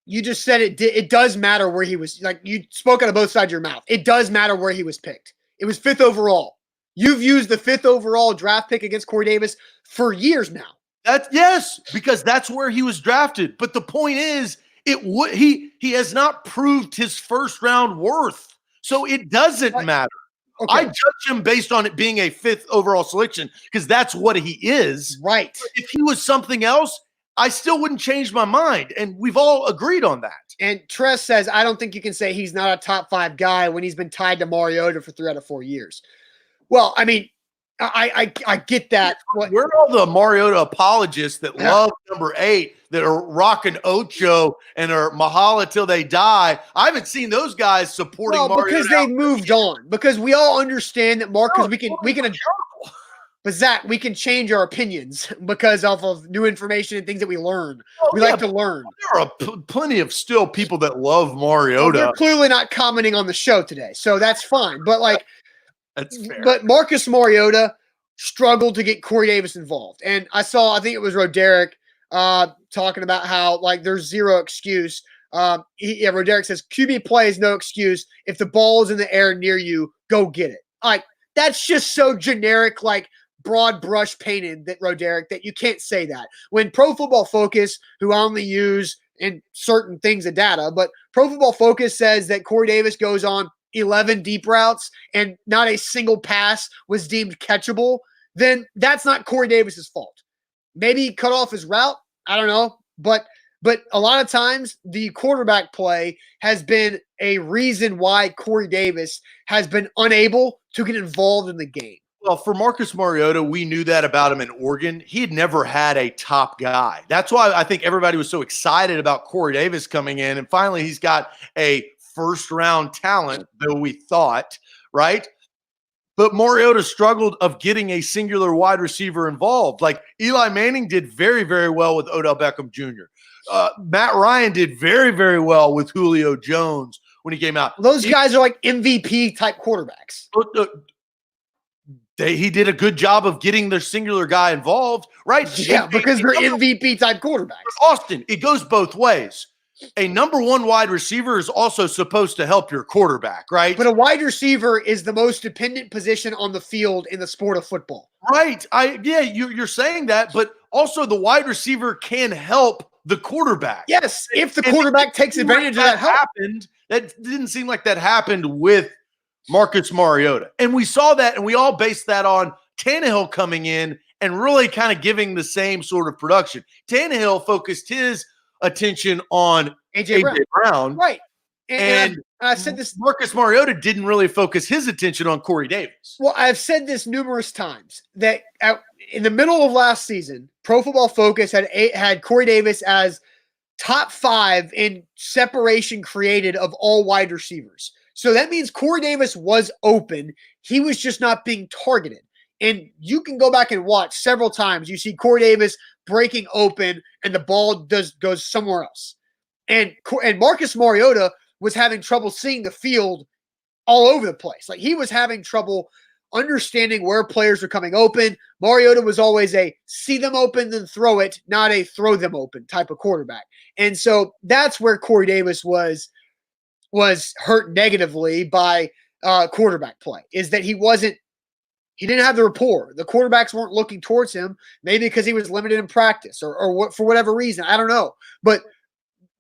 You just said it does matter where he was. You spoke out of both sides of your mouth. It does matter where he was picked. It was 5th overall. You've used the 5th overall draft pick against Corey Davis for years now. Yes, because that's where he was drafted. But the point is, he has not proved his first round worth. So it doesn't matter. Okay. I judge him based on it being a 5th overall selection because that's what he is. Right. But if he was something else, I still wouldn't change my mind. And we've all agreed on that. And Tress says, I don't think you can say he's not a top 5 guy when he's been tied to Mariota for 3 out of 4 years. Well, I mean, I get that. Where are all the Mariota apologists that love number 8 that are rocking Ocho and are Mahala till they die? I haven't seen those guys supporting Mariota. Because they moved on. Because we all understand that Marcus, we can. But Zach, we can change our opinions because of new information and things that we learn. We like to learn. There are plenty of still people that love Mariota. They're clearly not commenting on the show today, so that's fine. But that's fair. But Marcus Mariota struggled to get Corey Davis involved, and I think it was Roderick talking about how there's zero excuse. Roderick says QB play is no excuse. If the ball is in the air near you, go get it. That's just so generic, broad brush painted that Roderick that you can't say that. When Pro Football Focus, who I only use in certain things of data, but Pro Football Focus says that Corey Davis goes on 11 deep routes and not a single pass was deemed catchable, then that's not Corey Davis's fault. Maybe he cut off his route. I don't know. But a lot of times the quarterback play has been a reason why Corey Davis has been unable to get involved in the game. Well, for Marcus Mariota, we knew that about him in Oregon. He had never had a top guy. That's why I think everybody was so excited about Corey Davis coming in. And finally, he's got a first-round talent, though we thought, right? But Mariota struggled of getting a singular wide receiver involved. Eli Manning did very, very well with Odell Beckham Jr. Matt Ryan did very, very well with Julio Jones when he came out. Those guys are MVP-type quarterbacks. He did a good job of getting their singular guy involved, right? Yeah, because they're MVP-type quarterbacks. Austin, it goes both ways. A number 1 wide receiver is also supposed to help your quarterback, right? But a wide receiver is the most dependent position on the field in the sport of football. Right. You're saying that, but also the wide receiver can help the quarterback. Yes, if the quarterback takes advantage of that help. That didn't seem like that happened with Marcus Mariota. And we saw that, and we all based that on Tannehill coming in and really kind of giving the same sort of production. Tannehill focused his attention on A.J. Brown. Right. And I said this. Marcus Mariota didn't really focus his attention on Corey Davis. Well, I've said this numerous times that in the middle of last season, Pro Football Focus had Corey Davis as top 5 in separation created of all wide receivers. So that means Corey Davis was open. He was just not being targeted. And you can go back and watch several times. You see Corey Davis breaking open and the ball goes somewhere else. And Marcus Mariota was having trouble seeing the field all over the place. He was having trouble understanding where players were coming open. Mariota was always a see them open, then throw it, not a throw them open type of quarterback. And so that's where Corey Davis was hurt negatively by quarterback play, is that he didn't have the rapport. The quarterbacks weren't looking towards him, maybe because he was limited in practice or what, for whatever reason. I don't know. But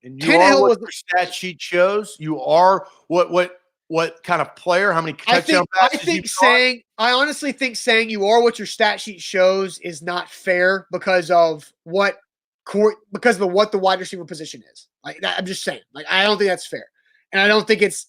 Tannehill was the stat sheet shows. You are what kind of player, how many touchdown passes I honestly think saying you are what your stat sheet shows is not fair because of what the wide receiver position is. I'm just saying. I don't think that's fair. And I don't think it's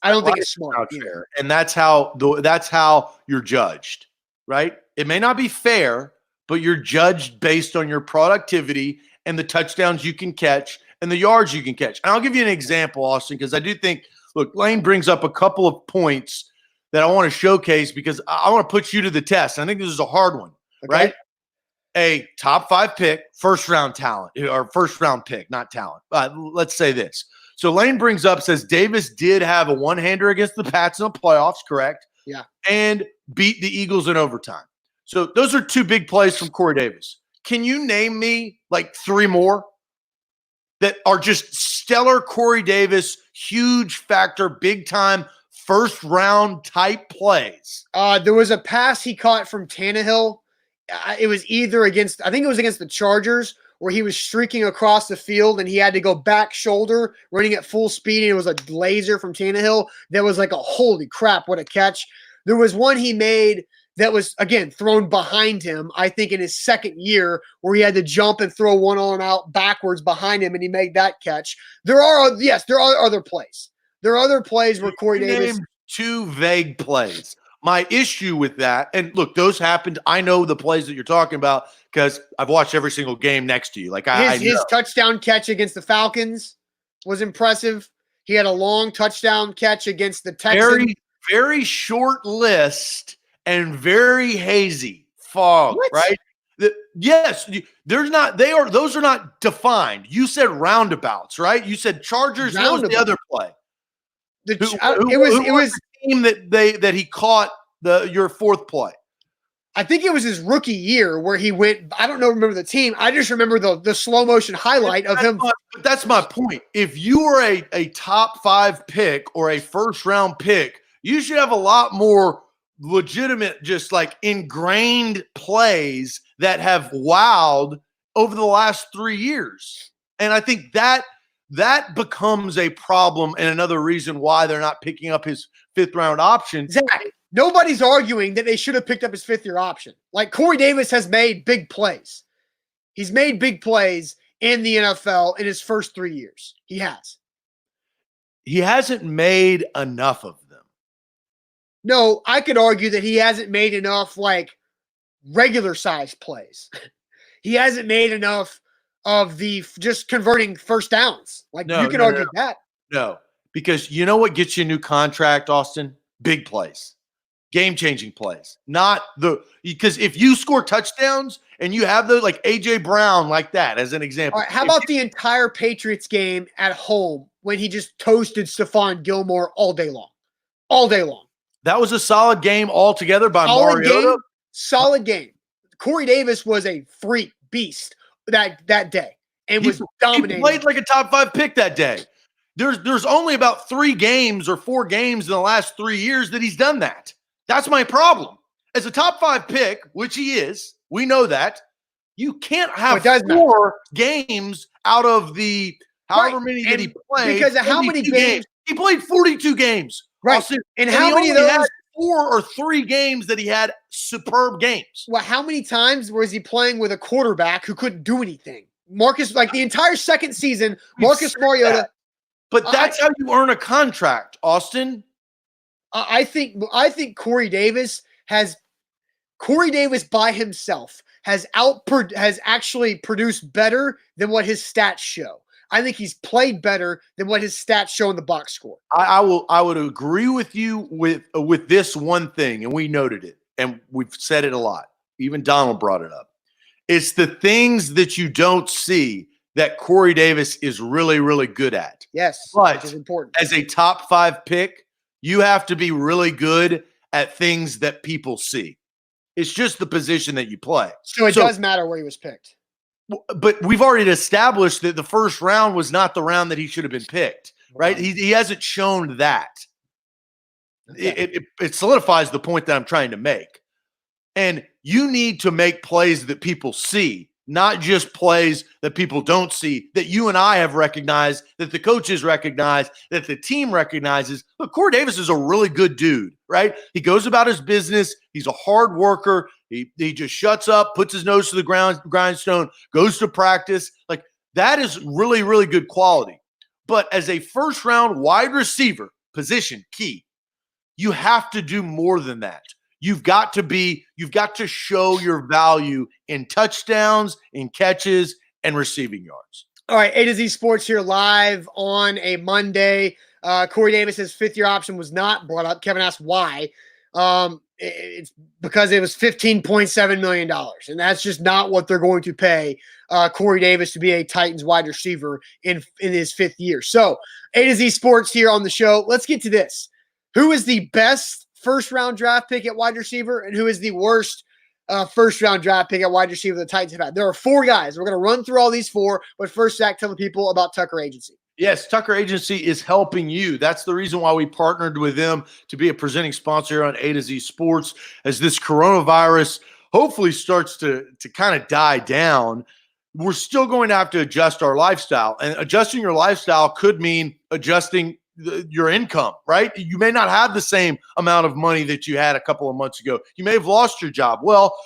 smart. Fair. And that's how you're judged, right? It may not be fair, but you're judged based on your productivity and the touchdowns you can catch and the yards you can catch. And I'll give you an example, Austin, because I do think, look, Lane brings up a couple of points that I want to showcase because I want to put you to the test. I think this is a hard one, right? A top 5 pick, first-round talent, or first-round pick, not talent. Let's say this. So Lane brings up, says Davis did have a one-hander against the Pats in the playoffs, correct? Yeah. And beat the Eagles in overtime. So those are 2 big plays from Corey Davis. Can you name me 3 more that are just stellar Corey Davis, huge factor, big-time, first-round type plays? There was a pass he caught from Tannehill. It was against the Chargers, where he was streaking across the field and he had to go back shoulder running at full speed. And it was a laser from Tannehill that was a holy crap, what a catch. There was one he made that was, again, thrown behind him, I think in his second year, where he had to jump and throw one on out backwards behind him, and he made that catch. There are other plays. There are other plays where Corey Davis. 2 vague plays. My issue with that, and look, those happened. I know the plays that you're talking about because I've watched every single game next to you. Like his touchdown catch against the Falcons was impressive. He had a long touchdown catch against the Texans. Very, very short list and very hazy fog, What? right? Yes, those are not defined. You said roundabouts, right? You said Chargers. What was the other play? It was the team that he caught your fourth play. I think it was his rookie year where he went. I don't know. Remember the team? I just remember the slow motion highlight of him. That's my point. If you are a top 5 pick or a first round pick, you should have a lot more legitimate, just like ingrained plays that have wowed over the last 3 years. And I think that becomes a problem and another reason why they're not picking up his 5th round option. Zach, nobody's arguing that they should have picked up his 5th year option. Like Corey Davis has made big plays. He's made big plays in the NFL in his first 3 years. He has. He hasn't made enough of them. No, I could argue that he hasn't made enough like regular size plays. He hasn't made enough of the just converting first downs. Like you can argue that. No, because you know what gets you a new contract, Austin? Big plays, game-changing plays. Because if you score touchdowns and you have those like A.J. Brown like that as an example. All right, how about the entire Patriots game at home when he just toasted Stephon Gilmore all day long? All day long. That was a solid game altogether by Mariota. Solid game. Corey Davis was a freak beast that day and was dominating. He played like a top 5 pick that day. There's only about 3 games or 4 games in the last 3 years that he's done that. That's my problem. As a top 5 pick, which he is, we know that, you can't have 4 games out of the however many that he played. Because of how many games? He played 42 games. Right. And how many of those? 4 or 3 games that he had superb games. Well, how many times was he playing with a quarterback who couldn't do anything? Marcus, like the entire second season, Marcus Mariota. But that's how you earn a contract, Austin. I think Corey Davis by himself has actually produced better than what his stats show. I think he's played better than what his stats show in the box score. I would agree with you with this one thing, and we noted it, and we've said it a lot. Even Donald brought it up. It's the things that you don't see that Corey Davis is really, really good at. Yes, but which is important. As a top 5 pick, you have to be really good at things that people see. It's just the position that you play. So it does matter where he was picked. But we've already established that the first round was not the round that he should have been picked, right? He hasn't shown that. Okay. It solidifies the point that I'm trying to make. And you need to make plays that people see, not just plays that people don't see, that you and I have recognized, that the coaches recognize, that the team recognizes. Look, Corey Davis is a really good dude, right? He goes about his business. He's a hard worker. He just shuts up, puts his nose to the grindstone, goes to practice. Like, that is really, really good quality. But as a first-round wide receiver, position key, you have to do more than that. You've got to show your value in touchdowns, in catches, and receiving yards. All right, A to Z Sports here live on a Monday. Corey Davis's 5th year option was not brought up. Kevin asked why. It's because it was $15.7 million, and that's just not what they're going to pay Corey Davis to be a Titans wide receiver in his 5th year. So, A to Z Sports here on the show. Let's get to this. Who is the best first-round draft pick at wide receiver, and who is the worst first-round draft pick at wide receiver the Titans have had? There are 4 guys. We're going to run through all these 4, but first, Zach, tell the people about Tucker Agency. Yes, Tucker Agency is helping you. That's the reason why we partnered with them to be a presenting sponsor here on A to Z Sports. As this coronavirus hopefully starts to kind of die down, we're still going to have to adjust our lifestyle. And adjusting your lifestyle could mean adjusting your income, right? You may not have the same amount of money that you had a couple of months ago. You may have lost your job. Well,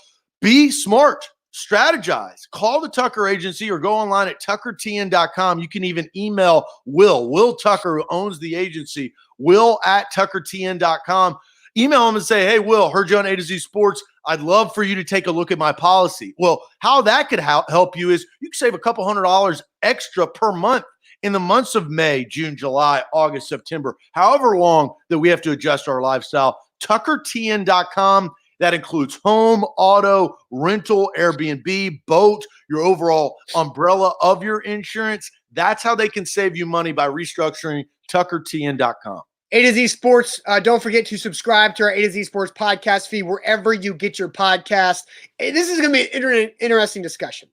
be smart. Strategize. Call the Tucker Agency or go online at tuckertn.com. You can even email Will Tucker, who owns the agency, will@tuckertn.com. email them and say, hey, Will, heard you on A to Z Sports. I'd love for you to take a look at my policy. Well, how that could help you is you can save a couple $100 extra per month in the months of May, June, July, August, September, however long that we have to adjust our lifestyle. TuckerTN.com. That includes home, auto, rental, Airbnb, boat, your overall umbrella of your insurance. That's how they can save you money by restructuring. TuckerTN.com. A to Z Sports. Don't forget to subscribe to our A to Z Sports podcast feed wherever you get your podcast. This is going to be an interesting discussion.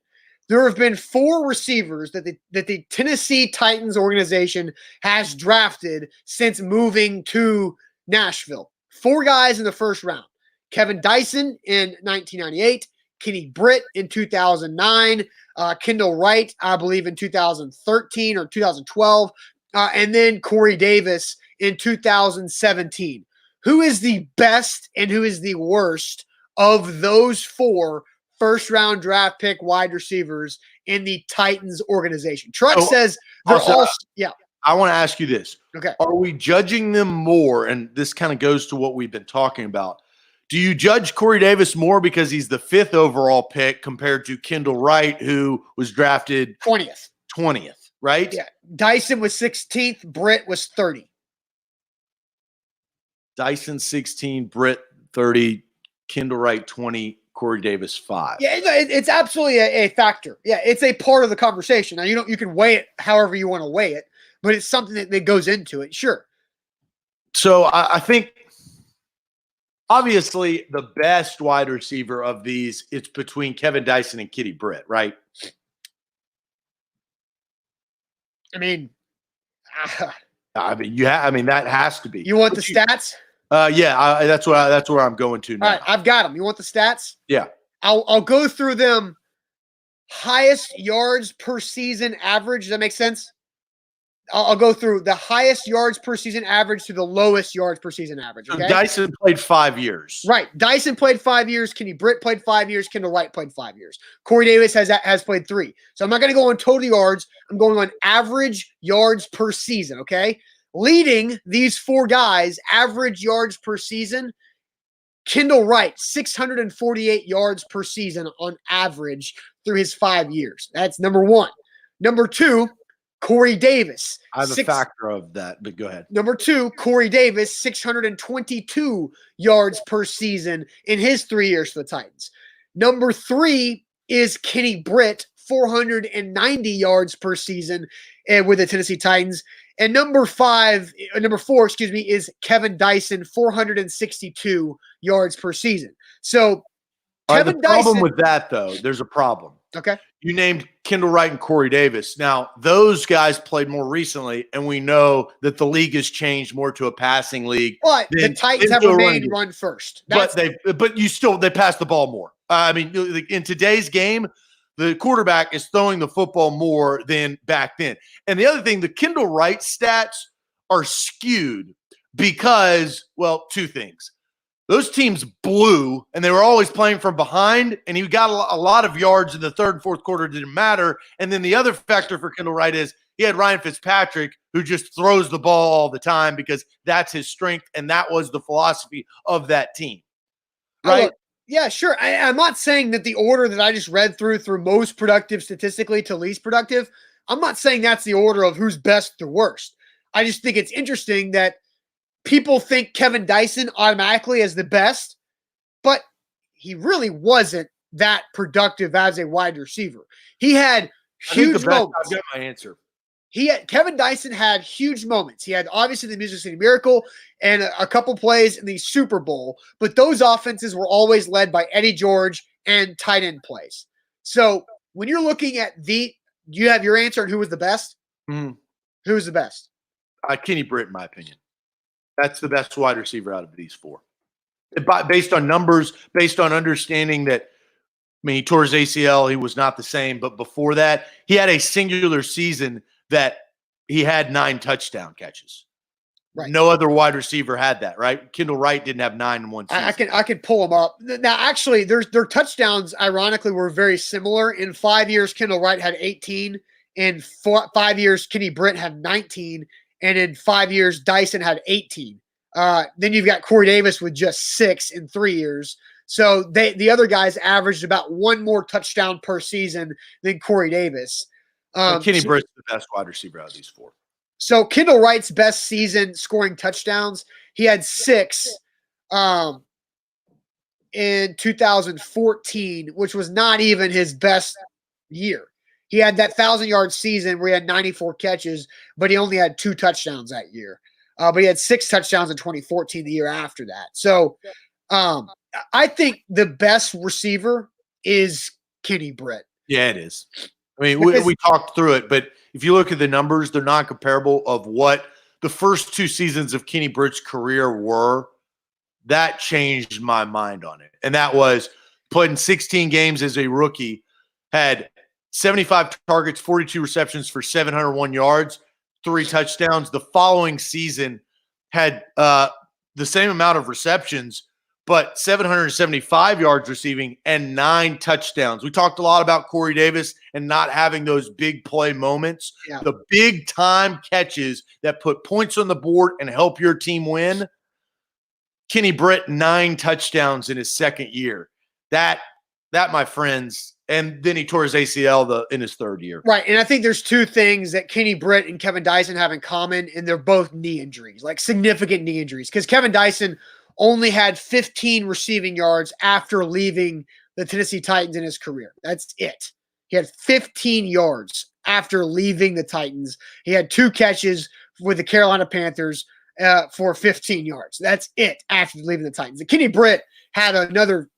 There have been 4 receivers that the Tennessee Titans organization has drafted since moving to Nashville. 4 guys in the first round. Kevin Dyson in 1998, Kenny Britt in 2009, Kendall Wright, I believe, in 2013 or 2012, and then Corey Davis in 2017. Who is the best and who is the worst of those 4 first-round draft pick wide receivers in the Titans organization? Truck says they're all – yeah. I want to ask you this. Okay. Are we judging them more? And this kind of goes to what we've been talking about. Do you judge Corey Davis more because he's the 5th overall pick compared to Kendall Wright, who was drafted 20th, right? Yeah. Dyson was 16th. Britt was 30. Dyson 16, Britt 30, Kendall Wright 20, Corey Davis 5. Yeah, it's absolutely a factor. Yeah, it's a part of the conversation. Now, you can weigh it however you want to weigh it, but it's something that goes into it. Sure. So I think obviously the best wide receiver of these, it's between Kevin Dyson and Kenny Britt, right? I mean, that has to be. You want the stats? Yeah, that's where I'm going to now. All right, I've got them. You want the stats? Yeah. I'll go through them. Highest yards per season average. Does that make sense? I'll go through the highest yards per season average to the lowest yards per season average. Okay? So Dyson played 5 years. Right. Dyson played 5 years. Kenny Britt played 5 years. Kendall Wright played 5 years. Corey Davis has played 3. So I'm not going to go on total yards. I'm going on average yards per season. Okay. Leading these 4 guys, average yards per season, Kendall Wright, 648 yards per season on average through his 5 years. That's number 1. Number 2, Corey Davis. I have a factor of that, but go ahead. Number 2, Corey Davis, 622 yards per season in his 3 years for the Titans. Number 3 is Kenny Britt, 490 yards per season with the Tennessee Titans. And number 4, is Kevin Dyson, 462 yards per season. So Kevin Dyson. The problem with that, though, there's a problem. Okay. You named Kendall Wright and Corey Davis. Now, those guys played more recently, and we know that the league has changed more to a passing league. But the Titans have remained run first. But they pass the ball more. I mean, in today's game, the quarterback is throwing the football more than back then. And the other thing, the Kendall Wright stats are skewed because, well, 2 things. Those teams blew, and they were always playing from behind, and he got a lot of yards in the 3rd and 4th quarter. It didn't matter. And then the other factor for Kendall Wright is he had Ryan Fitzpatrick, who just throws the ball all the time because that's his strength, and that was the philosophy of that team. Right? Yeah, sure. I'm not saying that the order that I just read through most productive statistically to least productive, I'm not saying that's the order of who's best to worst. I just think it's interesting that people think Kevin Dyson automatically is the best, but he really wasn't that productive as a wide receiver. He had huge moments. I've got my answer. Kevin Dyson had huge moments. He had obviously the Music City Miracle and a couple plays in the Super Bowl, but those offenses were always led by Eddie George and tight end plays. So when you're looking at do you have your answer on who was the best? Mm-hmm. Who was the best? Kenny Britt, in my opinion. That's the best wide receiver out of these 4. Based on numbers, based on understanding that, he tore his ACL. He was not the same. But before that, he had a singular season that he had 9 touchdown catches. Right. No other wide receiver had that, right? Kendall Wright didn't have 9 in one season. I could pull them up. Now, actually, their touchdowns, ironically, were very similar. In 5 years, Kendall Wright had 18. In 5 years, Kenny Britt had 19. And in 5 years, Dyson had 18. Then you've got Corey Davis with just 6 in 3 years. So the other guys averaged about 1 more touchdown per season than Corey Davis. Kenny Britt's the best wide receiver out of these 4. So Kendall Wright's best season scoring touchdowns, he had 6 in 2014, which was not even his best year. He had that 1,000-yard season where he had 94 catches, but he only had 2 touchdowns that year. But he had 6 touchdowns in 2014, the year after that. So I think the best receiver is Kenny Britt. Yeah, it is. I mean, we talked through it, but if you look at the numbers, they're not comparable of what the first 2 seasons of Kenny Britt's career were. That changed my mind on it. And that was played in 16 games as a rookie, had 75 targets, 42 receptions for 701 yards, 3 touchdowns. The following season had the same amount of receptions, but 775 yards receiving and 9 touchdowns. We talked a lot about Corey Davis and not having those big play moments, the big time catches that put points on the board and help your team win. Kenny Britt, 9 touchdowns in his second year. That, my friends, and then he tore his ACL in his 3rd year. Right, and I think there's 2 things that Kenny Britt and Kevin Dyson have in common, and they're both knee injuries, like significant knee injuries, because Kevin Dyson only had 15 receiving yards after leaving the Tennessee Titans in his career. That's it. He had 15 yards after leaving the Titans. He had 2 catches with the Carolina Panthers for 15 yards. That's it after leaving the Titans. And Kenny Britt had another,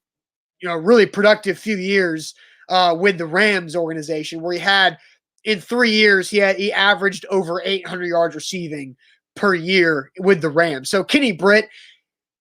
really productive few years with the Rams organization, where he had in 3 years he averaged over 800 yards receiving per year with the Rams. So Kenny Britt,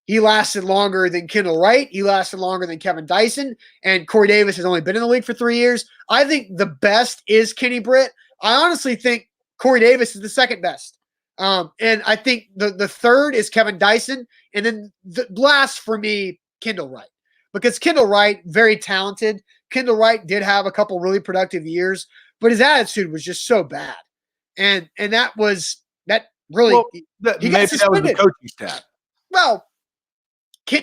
he lasted longer than Kendall Wright. He lasted longer than Kevin Dyson. And Corey Davis has only been in the league for 3 years. I think the best is Kenny Britt. I honestly think Corey Davis is the second best. And I think the third is Kevin Dyson. And then the last for me, Kendall Wright. Because Kendall Wright, very talented. Kendall Wright did have a couple really productive years, but his attitude was just so bad. And that really maybe that was the coaching staff. Well,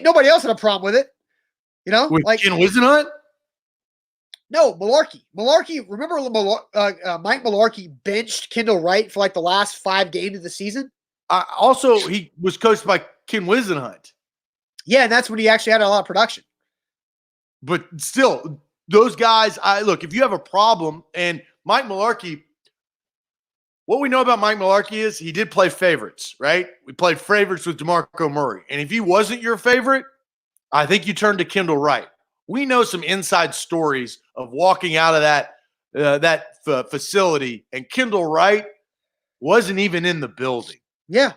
nobody else had a problem with it. With Ken Whisenhunt? No, Mularkey. Remember Mike Mularkey benched Kendall Wright for like the last 5 games of the season? Also, he was coached by Ken Whisenhunt. Yeah, and that's when he actually had a lot of production. But still, those guys, look, if you have a problem, and Mike Mularkey, what we know about Mike Mularkey is he did play favorites, right? We played favorites with DeMarco Murray. And if he wasn't your favorite, I think you turned to Kendall Wright. We know some inside stories of walking out of that facility, and Kendall Wright wasn't even in the building. Yeah.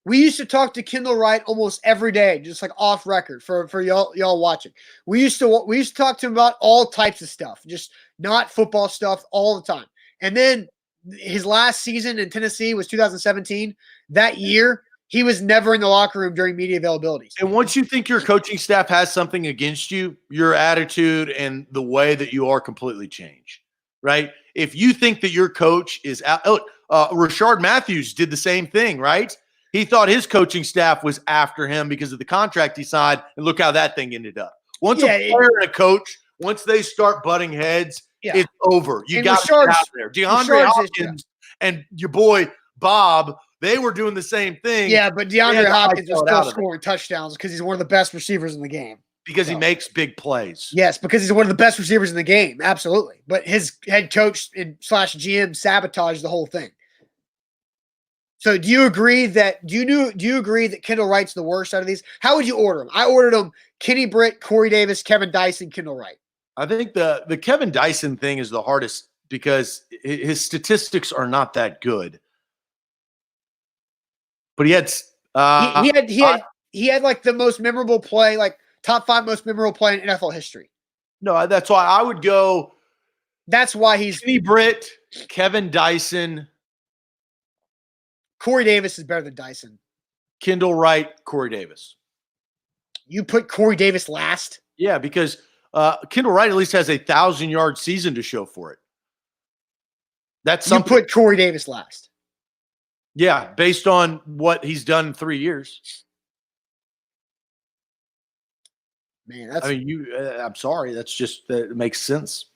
We used to talk to Kendall Wright almost every day, just like off record for y'all watching. We used to talk to him about all types of stuff, just not football stuff all the time. And then his last season in Tennessee was 2017. That year, he was never in the locker room during media availabilities. And once you think your coaching staff has something against you, your attitude and the way that you are completely change, right? If you think that your coach is out, Rashard Matthews did the same thing, right? He thought his coaching staff was after him because of the contract he signed, and look how that thing ended up. Once a player and a coach, once they start butting heads, it's over. You got to get out there. DeAndre Hopkins and your boy Bob, they were doing the same thing. Yeah, but DeAndre Hopkins is still scoring touchdowns because he's one of the best receivers in the game. Because he makes big plays. Yes, because he's one of the best receivers in the game. Absolutely. But his head coach / GM sabotaged the whole thing. So do you agree that Kendall Wright's the worst out of these? How would you order them? I ordered them Kenny Britt, Corey Davis, Kevin Dyson, Kendall Wright. I think the Kevin Dyson thing is the hardest because his statistics are not that good. But he had like the most memorable play, like top 5 most memorable play in NFL history. No, that's why I would go. That's why he's Kenny Britt, Kevin Dyson. Corey Davis is better than Dyson. Kendall Wright, Corey Davis. You put Corey Davis last? Yeah, because Kendall Wright at least has a 1,000-yard season to show for it. That's something. You put Corey Davis last. Yeah, based on what he's done in 3 years. Man, that's I mean, I'm sorry. That's just it makes sense.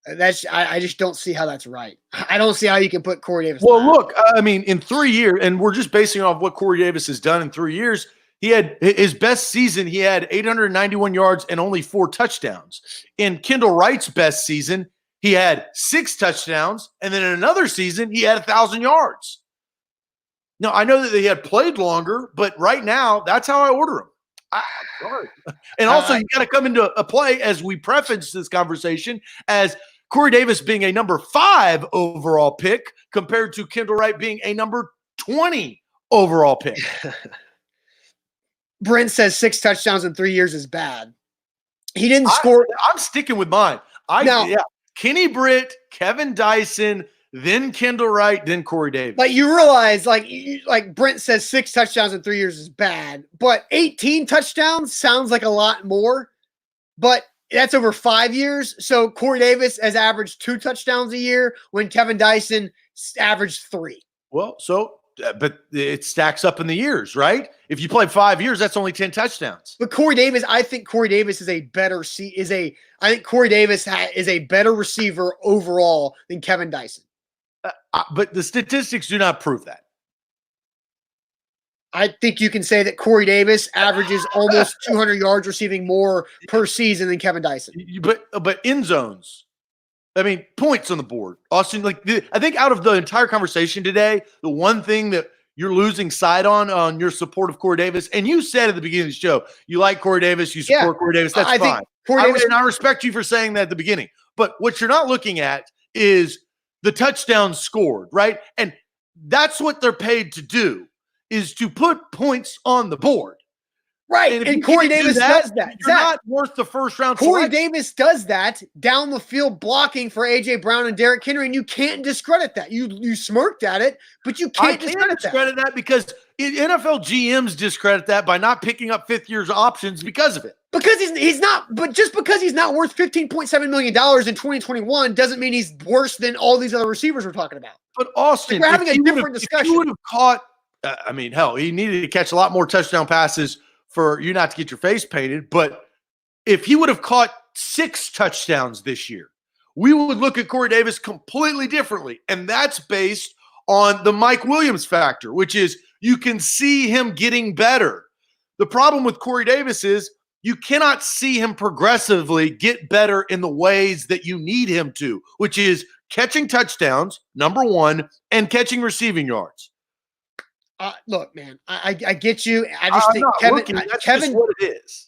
I just don't see how that's right. I don't see how you can put Corey Davis. Well, look, I mean, in 3 years, and we're just basing off what Corey Davis has done in 3 years. He had his best season. He had 891 yards and only 4 touchdowns. In Kendall Wright's best season, he had 6 touchdowns, and then in another season, he had 1,000 yards. Now, I know that he had played longer, but right now, that's how I order him. I'm sorry. And also, you got to come into a play, as we preface this conversation, as Corey Davis being a number 5 overall pick compared to Kendall Wright being a number 20 overall pick. Brent says 6 touchdowns in 3 years is bad. He didn't score. I'm sticking with mine. Yeah, Kenny Britt, Kevin Dyson, then Kendall Wright, then Corey Davis. But you realize, like Brent says 6 touchdowns in 3 years is bad, but 18 touchdowns sounds like a lot more, but that's over 5 years. So Corey Davis has averaged 2 touchdowns a year when Kevin Dyson averaged 3. Well, but it stacks up in the years, right? If you play 5 years, that's only 10 touchdowns. But I think Corey Davis is a better receiver overall than Kevin Dyson. But the statistics do not prove that. I think you can say that Corey Davis averages almost 200 yards receiving more per season than Kevin Dyson. But end zones, I mean, points on the board. Austin, I think out of the entire conversation today, the one thing that you're losing sight on your support of Corey Davis, and you said at the beginning of the show, you like Corey Davis, you support Corey Davis. That's fine. I respect you for saying that at the beginning. But what you're not looking at is the touchdowns scored, right? And that's what they're paid to do, is to put points on the board. Right. And Corey Davis does that. You're not worth the first round. Corey Davis does that down the field blocking for A.J. Brown and Derrick Henry, and you can't discredit that. You smirked at it, but you can't discredit that because NFL GMs discredit that by not picking up 5th year's options because of it. Because he's not, but just because he's not worth $15.7 million in 2021 doesn't mean he's worse than all these other receivers we're talking about. But Austin, we're having a different discussion. If you would have caught, he needed to catch a lot more touchdown passes for you not to get your face painted. But if he would have caught 6 touchdowns this year, we would look at Corey Davis completely differently. And that's based on the Mike Williams factor, which is you can see him getting better. The problem with Corey Davis is you cannot see him progressively get better in the ways that you need him to, which is catching touchdowns, number 1, and catching receiving yards. Look, man, I get you. I just think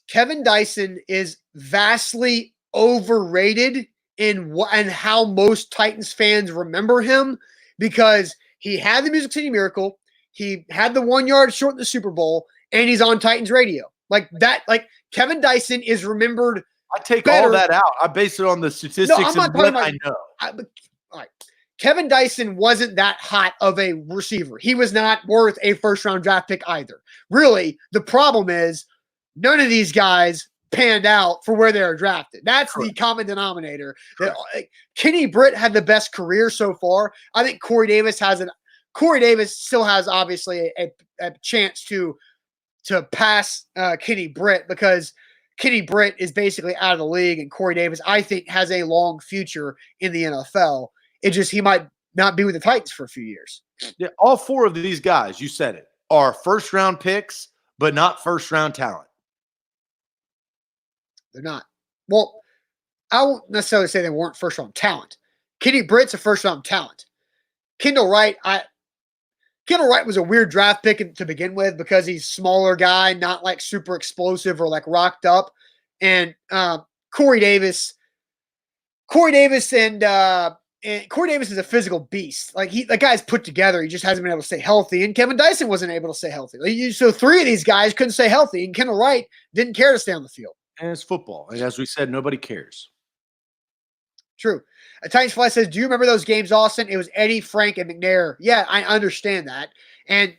Kevin Dyson is vastly overrated in how most Titans fans remember him, because he had the Music City Miracle, he had the 1 yard short in the Super Bowl, and he's on Titans radio. Like that, Kevin Dyson is remembered. I take all that out. I base it on the statistics and what I know. All right. Kevin Dyson wasn't that hot of a receiver. He was not worth a first-round draft pick either. Really, the problem is none of these guys panned out for where they were drafted. That's the common denominator. Kenny Britt had the best career so far. I think Corey Davis still has obviously a chance to pass Kenny Britt, because Kenny Britt is basically out of the league, and Corey Davis, I think, has a long future in the NFL. It just, he might not be with the Titans for a few years. Yeah, all 4 of these guys, you said it, are first-round picks, but not first-round talent. They're not. Well, I won't necessarily say they weren't first-round talent. Kenny Britt's a first-round talent. Kendall Wright was a weird draft pick to begin with because he's a smaller guy, not like super explosive or like rocked up. And Corey Davis is a physical beast. That guy's put together. He just hasn't been able to stay healthy. And Kevin Dyson wasn't able to stay healthy. So 3 of these guys couldn't stay healthy. And Kendall Wright didn't care to stay on the field. And it's football. And as we said, nobody cares. True. Titans Fly says, do you remember those games, Austin? It was Eddie, Frank, and McNair. Yeah, I understand that. And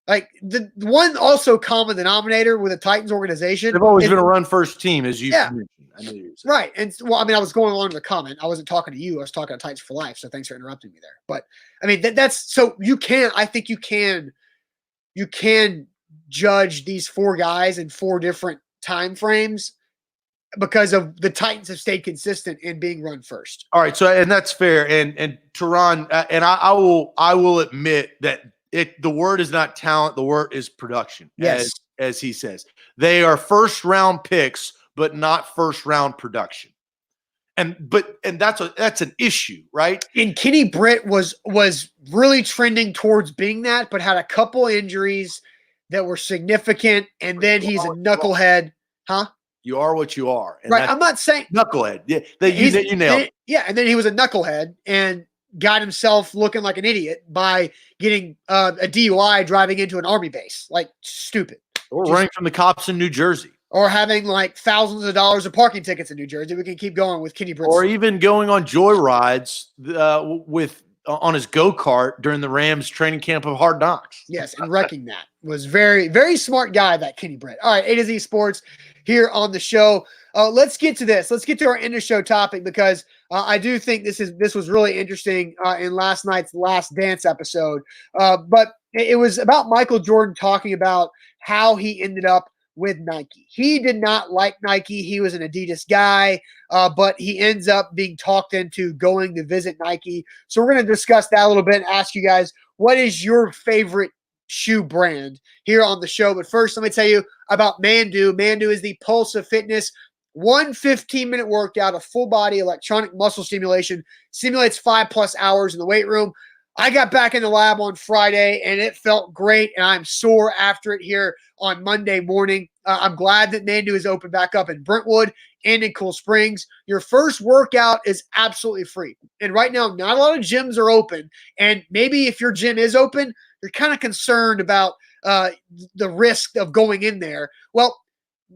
the one also common denominator with the Titans organization. They've always been a run-first team, as you mentioned. I knew you were saying. Right. And well, I mean, I was going along to the comment. I wasn't talking to you. I was talking to Titans for Life. So thanks for interrupting me there. But I mean, that's so I think you can judge these four guys in four different time frames because of the Titans have stayed consistent in being run first. All right. So, and that's fair. And Teron, and I will admit that the word is not talent. The word is production. Yes. As he says, they are first round picks, but not first round production. And that's an issue, right? And Kenny Britt was really trending towards being that, but had a couple injuries that were significant. And then he's a knucklehead, huh? You are what you are. And right. I'm not saying knucklehead. Yeah. You nailed it. Yeah. And then he was a knucklehead and got himself looking like an idiot by getting a DUI driving into an army base. Like stupid. Or running from the cops in New Jersey. Or having like thousands of dollars of parking tickets in New Jersey. We can keep going with Kenny Britt. Or even going on joyrides on his go-kart during the Rams training camp of Hard Knocks. Yes, and wrecking that. Was very, very smart guy, that Kenny Britt. All right, A to Z Sports here on the show. Let's get to this. Let's get to our end of show topic because I do think this was really interesting in last night's Last Dance episode. But it was about Michael Jordan talking about how he ended up with Nike. He did not like Nike. He was an Adidas guy, but he ends up being talked into going to visit Nike. So we're going to discuss that a little bit and ask you guys, what is your favorite shoe brand here on the show? But first, let me tell you about Mandu. Mandu is the pulse of fitness. 1 15-minute workout of full body electronic muscle stimulation, simulates 5+ hours in the weight room. I got back in the lab on Friday and it felt great, and I'm sore after it here on Monday morning. I'm glad that Mandu is open back up in Brentwood and in Cool Springs. Your first workout is absolutely free. And right now, not a lot of gyms are open. And maybe if your gym is open, you're kind of concerned about the risk of going in there. Well,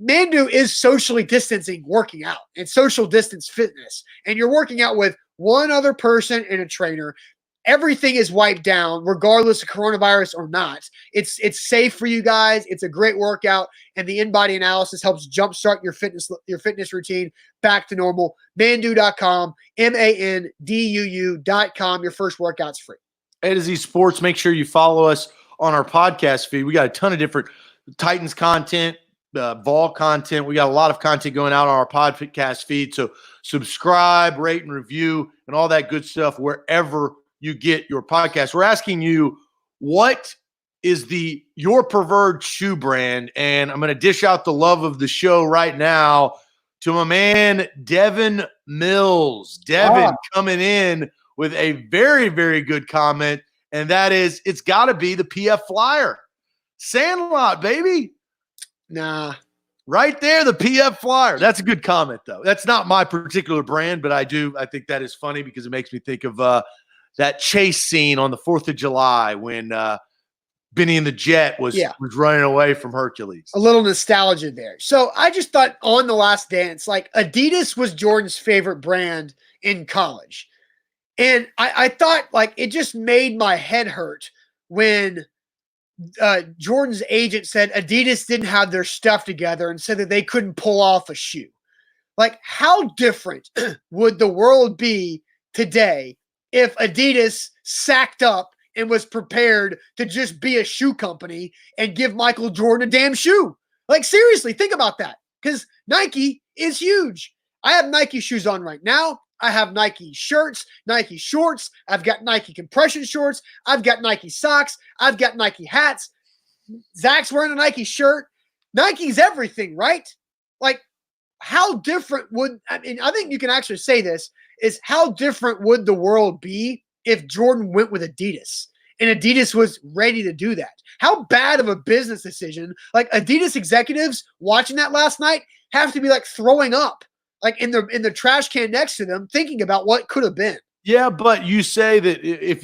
Mandu is socially distancing working out and social distance fitness. And you're working out with one other person and a trainer. Everything is wiped down, regardless of coronavirus or not. It's safe for you guys. It's a great workout, and the in-body analysis helps jumpstart your fitness routine back to normal. Mandu.com, MANDUU.com. Your first workout's free. A to Z Sports. Make sure you follow us on our podcast feed. We got a ton of different Titans content, Vol content. We got a lot of content going out on our podcast feed. So subscribe, rate, and review, and all that good stuff wherever you get your podcast. We're asking you, what is your preferred shoe brand? And I'm going to dish out the love of the show right now to my man, Devin Mills. Devin coming in with a very, very good comment. And that is, it's got to be the PF Flyer. Sandlot, baby. Nah. Right there, the PF Flyer. That's a good comment, though. That's not my particular brand, but I think that is funny because it makes me think of that chase scene on the 4th of July when Benny and the Jet was running away from Hercules. A little nostalgia there. So I just thought on The Last Dance, like Adidas was Jordan's favorite brand in college. And I thought like it just made my head hurt when Jordan's agent said Adidas didn't have their stuff together and said that they couldn't pull off a shoe. Like how different would the world be today if Adidas sacked up and was prepared to just be a shoe company and give Michael Jordan a damn shoe? Like, seriously, think about that. Because Nike is huge. I have Nike shoes on right now. I have Nike shirts, Nike shorts. I've got Nike compression shorts. I've got Nike socks. I've got Nike hats. Zach's wearing a Nike shirt. Nike's everything, right? Like, how different I think you can actually say this, is how different would the world be if Jordan went with Adidas and Adidas was ready to do that? How bad of a business decision, like Adidas executives watching that last night have to be like throwing up, like in the trash can next to them, thinking about what could have been. Yeah, but you say that if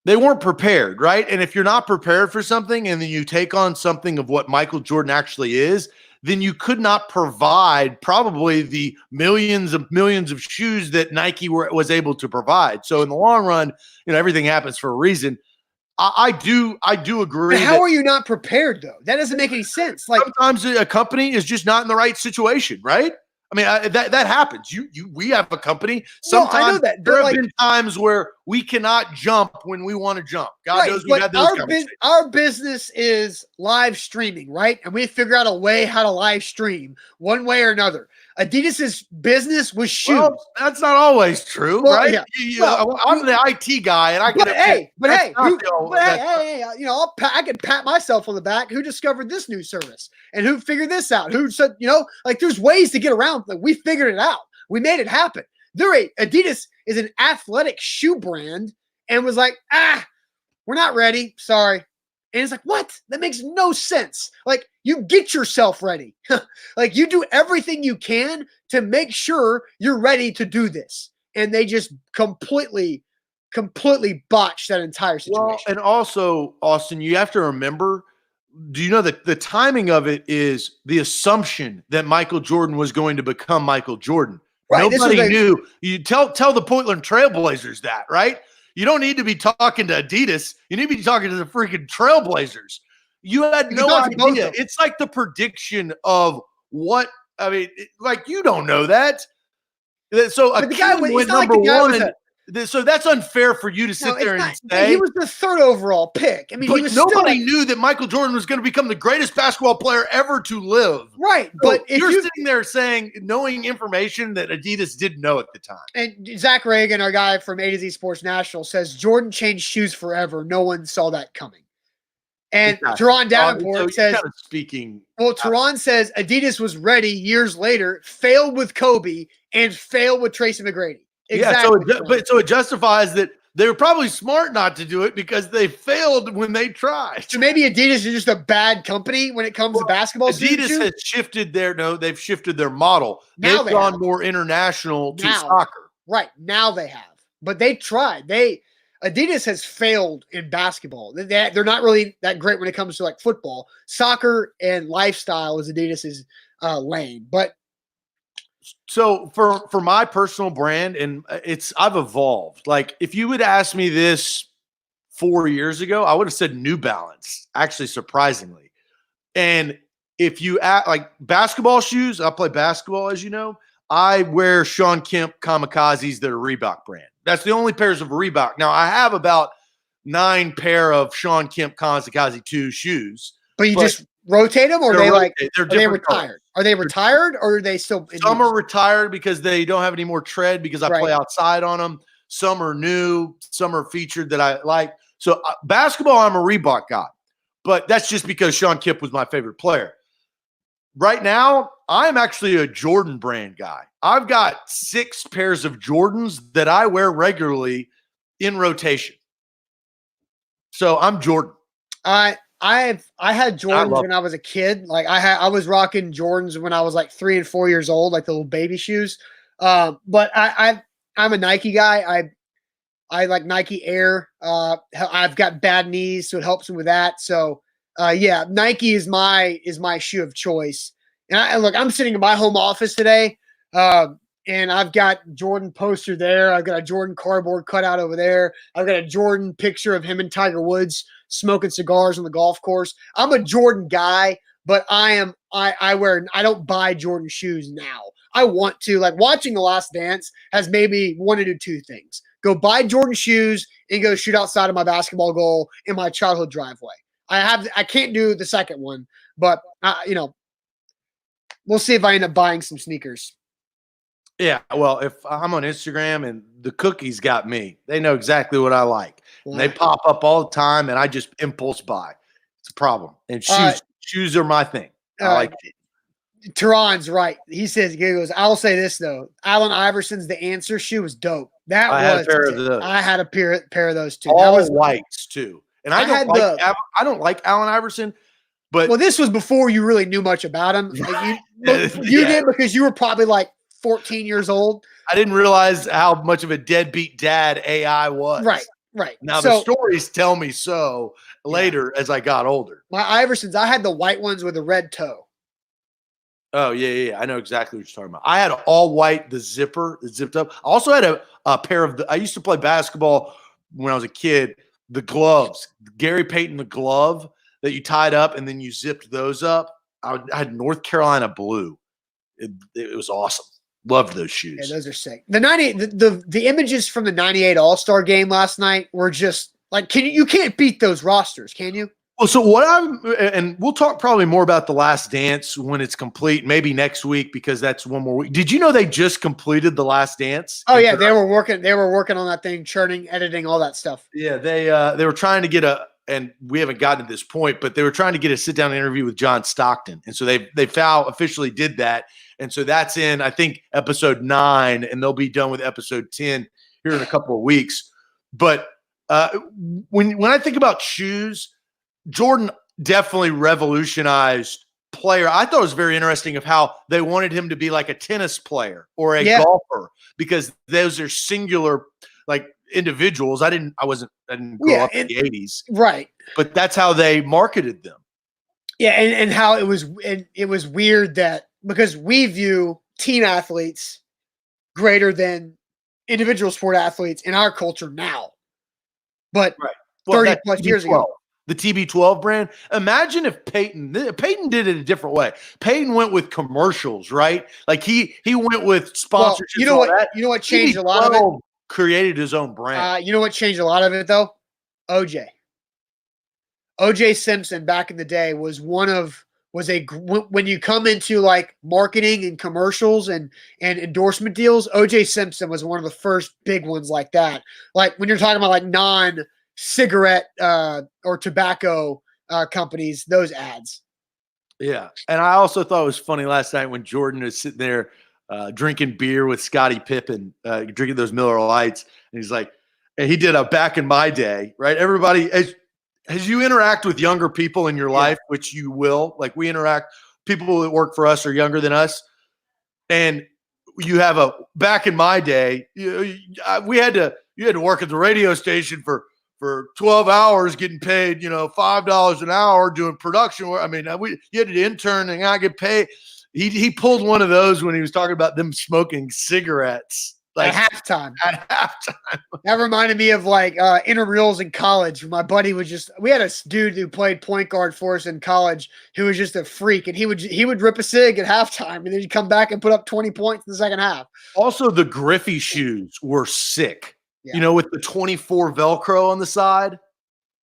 they weren't prepared, right? And if you're not prepared for something and then you take on something of what Michael Jordan actually is, then you could not provide probably the millions of shoes that Nike was able to provide. So in the long run, everything happens for a reason. I do agree. But how are you not prepared though? That doesn't make any sense. Like sometimes a company is just not in the right situation, right? I mean, that happens. We have a company. No, I know Sometimes that, there but have like, been times where we cannot jump when we want to jump. God right, knows we've but had those conversations. our business is live streaming, right? And we figure out a way how to live stream one way or another. Adidas's business was shoes. Well, that's not always true, Well, right? yeah. Well, I'm the IT guy, and I can But admit hey, that's not the only- that's- hey, you know, I can pat myself on the back. Who discovered this new service and who figured this out? Who said, you know, like there's ways to get around. Like we figured it out. We made it happen. Adidas is an athletic shoe brand and was like, we're not ready. Sorry. And it's like, what? That makes no sense. Like, you get yourself ready. Like, you do everything you can to make sure you're ready to do this. And they just completely botched that entire situation. Well, and also, Austin, you have to remember, do you know that the timing of it is the assumption that Michael Jordan was going to become Michael Jordan? Right, Nobody knew. You tell the Portland Trailblazers that, right? You don't need to be talking to Adidas. You need to be talking to the freaking Trailblazers. You had no idea. It's like the prediction of what, I mean, like you don't know that. So but the guy went number one. So that's unfair for you to sit there and say. He was the third overall pick. I mean, but nobody knew that Michael Jordan was going to become the greatest basketball player ever to live. Right. So but if you're sitting there saying, knowing information that Adidas didn't know at the time. And Zach Reagan, our guy from A to Z Sports National, says Jordan changed shoes forever. No one saw that coming. And Teron Davenport says, kind of speaking. Well, Teron says Adidas was ready years later, failed with Kobe, and failed with Tracy McGrady. Exactly. Yeah, so it justifies that they were probably smart not to do it because they failed when they tried. So maybe Adidas is just a bad company when it comes to basketball. Adidas has shifted they've shifted their model. They've gone more international to soccer. Right. Now they have. But they tried. Adidas has failed in basketball. They're not really that great when it comes to like football. Soccer and lifestyle is Adidas's lane. But so for my personal brand, and I've evolved. Like if you would ask me this 4 years ago, I would have said New Balance, actually, surprisingly. And if you like basketball shoes, I play basketball, as you know. I wear Sean Kemp Kamikazes that are Reebok brand. That's the only pairs of Reebok. Now I have about 9 pair of Sean Kemp Kamikaze 2 shoes. But you just rotate them, or are they retired? Colors. Are they retired, or are they still? Some are retired because they don't have any more tread because I play outside on them. Some are new. Some are featured that I like. So basketball, I'm a Reebok guy, but that's just because Sean Kemp was my favorite player. Right now, I'm actually a Jordan brand guy. I've got 6 pairs of Jordans that I wear regularly in rotation. So I'm Jordan. I had Jordans when I was a kid. Like I was rocking Jordans when I was like 3 and 4 years old, like the little baby shoes. But I'm a Nike guy. I like Nike Air. I've got bad knees, so it helps me with that. So yeah, Nike is my shoe of choice. And I'm sitting in my home office today, and I've got Jordan poster there. I've got a Jordan cardboard cutout over there. I've got a Jordan picture of him and Tiger Woods smoking cigars on the golf course. I'm a Jordan guy, but I don't buy Jordan shoes now. I want to. Like watching The Last Dance has made me want to do 2 things: go buy Jordan shoes and go shoot outside of my basketball goal in my childhood driveway. I can't do the second one, but we'll see if I end up buying some sneakers. Yeah, well, if I'm on Instagram and the cookies got me, they know exactly what I like. Wow. And they pop up all the time, and I just impulse buy. It's a problem. And shoes are my thing. I like it. Teron's right. He goes, I'll say this, though. Allen Iverson's The Answer shoe was dope. I had a pair of those too. All whites, too. And I don't like Allen Iverson. But this was before you really knew much about him. Like you did because you were probably like 14 years old. I didn't realize how much of a deadbeat dad AI was. Right. Now the stories tell me so later as I got older. My Iversons, I had the white ones with the red toe. Oh, yeah. I know exactly what you're talking about. I had all white, the zipper, that zipped up. I also had a pair of I used to play basketball when I was a kid, the gloves, Gary Payton, the glove that you tied up and then you zipped those up. I had North Carolina blue. it was awesome. Loved those shoes. Yeah, those are sick. The 98, the images from the 98 All-Star game last night were just like, you can't beat those rosters, can you? Well, so and we'll talk probably more about The Last Dance when it's complete, maybe next week, because that's one more week. Did you know they just completed The Last Dance? Oh yeah, they were working on that thing, churning, editing, all that stuff. Yeah, they were trying to get and we haven't gotten to this point, but they were trying to get a sit-down interview with John Stockton. And so they officially did that. And so that's in, I think, episode 9, and they'll be done with episode 10 here in a couple of weeks. But when I think about shoes, Jordan definitely revolutionized player. I thought it was very interesting of how they wanted him to be like a tennis player or a golfer, because those are singular like individuals. I didn't grow up in the 80s. Right. But that's how they marketed them. Yeah, and how it was weird that, because we view teen athletes greater than individual sport athletes in our culture now. But 30 plus years ago. The TB12 brand. Imagine if Peyton did it a different way. Peyton went with commercials, right? Like he went with sponsorships. Well, you know what changed a lot of it? Created his own brand. You know what changed a lot of it though? OJ Simpson back in the day was when you come into like marketing and commercials and endorsement deals, OJ Simpson was one of the first big ones like that. Like when you're talking about like non-cigarette or tobacco companies, those ads. Yeah. And I also thought it was funny last night when Jordan was sitting there drinking beer with Scottie Pippen, drinking those Miller Lights. And he's like, and he did a back in my day, right? Everybody, as you interact with younger people in your life, which you will, like we interact, people that work for us are younger than us. And you have back in my day, you had to work at the radio station for 12 hours getting paid, $5 an hour doing production work. I mean, you had to intern and I get paid. He pulled one of those when he was talking about them smoking cigarettes. Like at halftime. That reminded me of like intramurals in college. My buddy we had a dude who played point guard for us in college who was just a freak, and he would rip a cig at halftime, and then he'd come back and put up 20 points in the second half. Also, the Griffey shoes were sick. Yeah. With the 24 Velcro on the side. Yeah.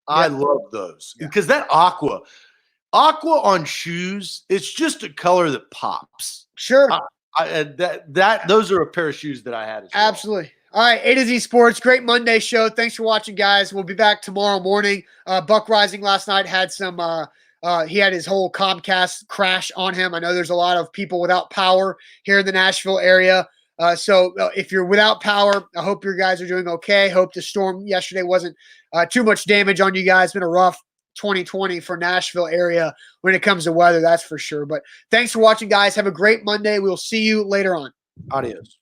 I love those because that aqua on shoes, it's just a color that pops. Sure. Those are a pair of shoes that I had as well. Absolutely. All right, A to Z Sports, great Monday show. Thanks for watching, guys. We'll be back tomorrow morning. Buck Rising last night had some he had his whole Comcast crash on him. I know there's a lot of people without power here in the Nashville area. So if you're without power, I hope your guys are doing okay. Hope the storm yesterday wasn't too much damage on you guys. It's been a rough 2020 for Nashville area when it comes to weather, that's for sure. But thanks for watching, guys. Have a great Monday. We'll see you later on. Adios.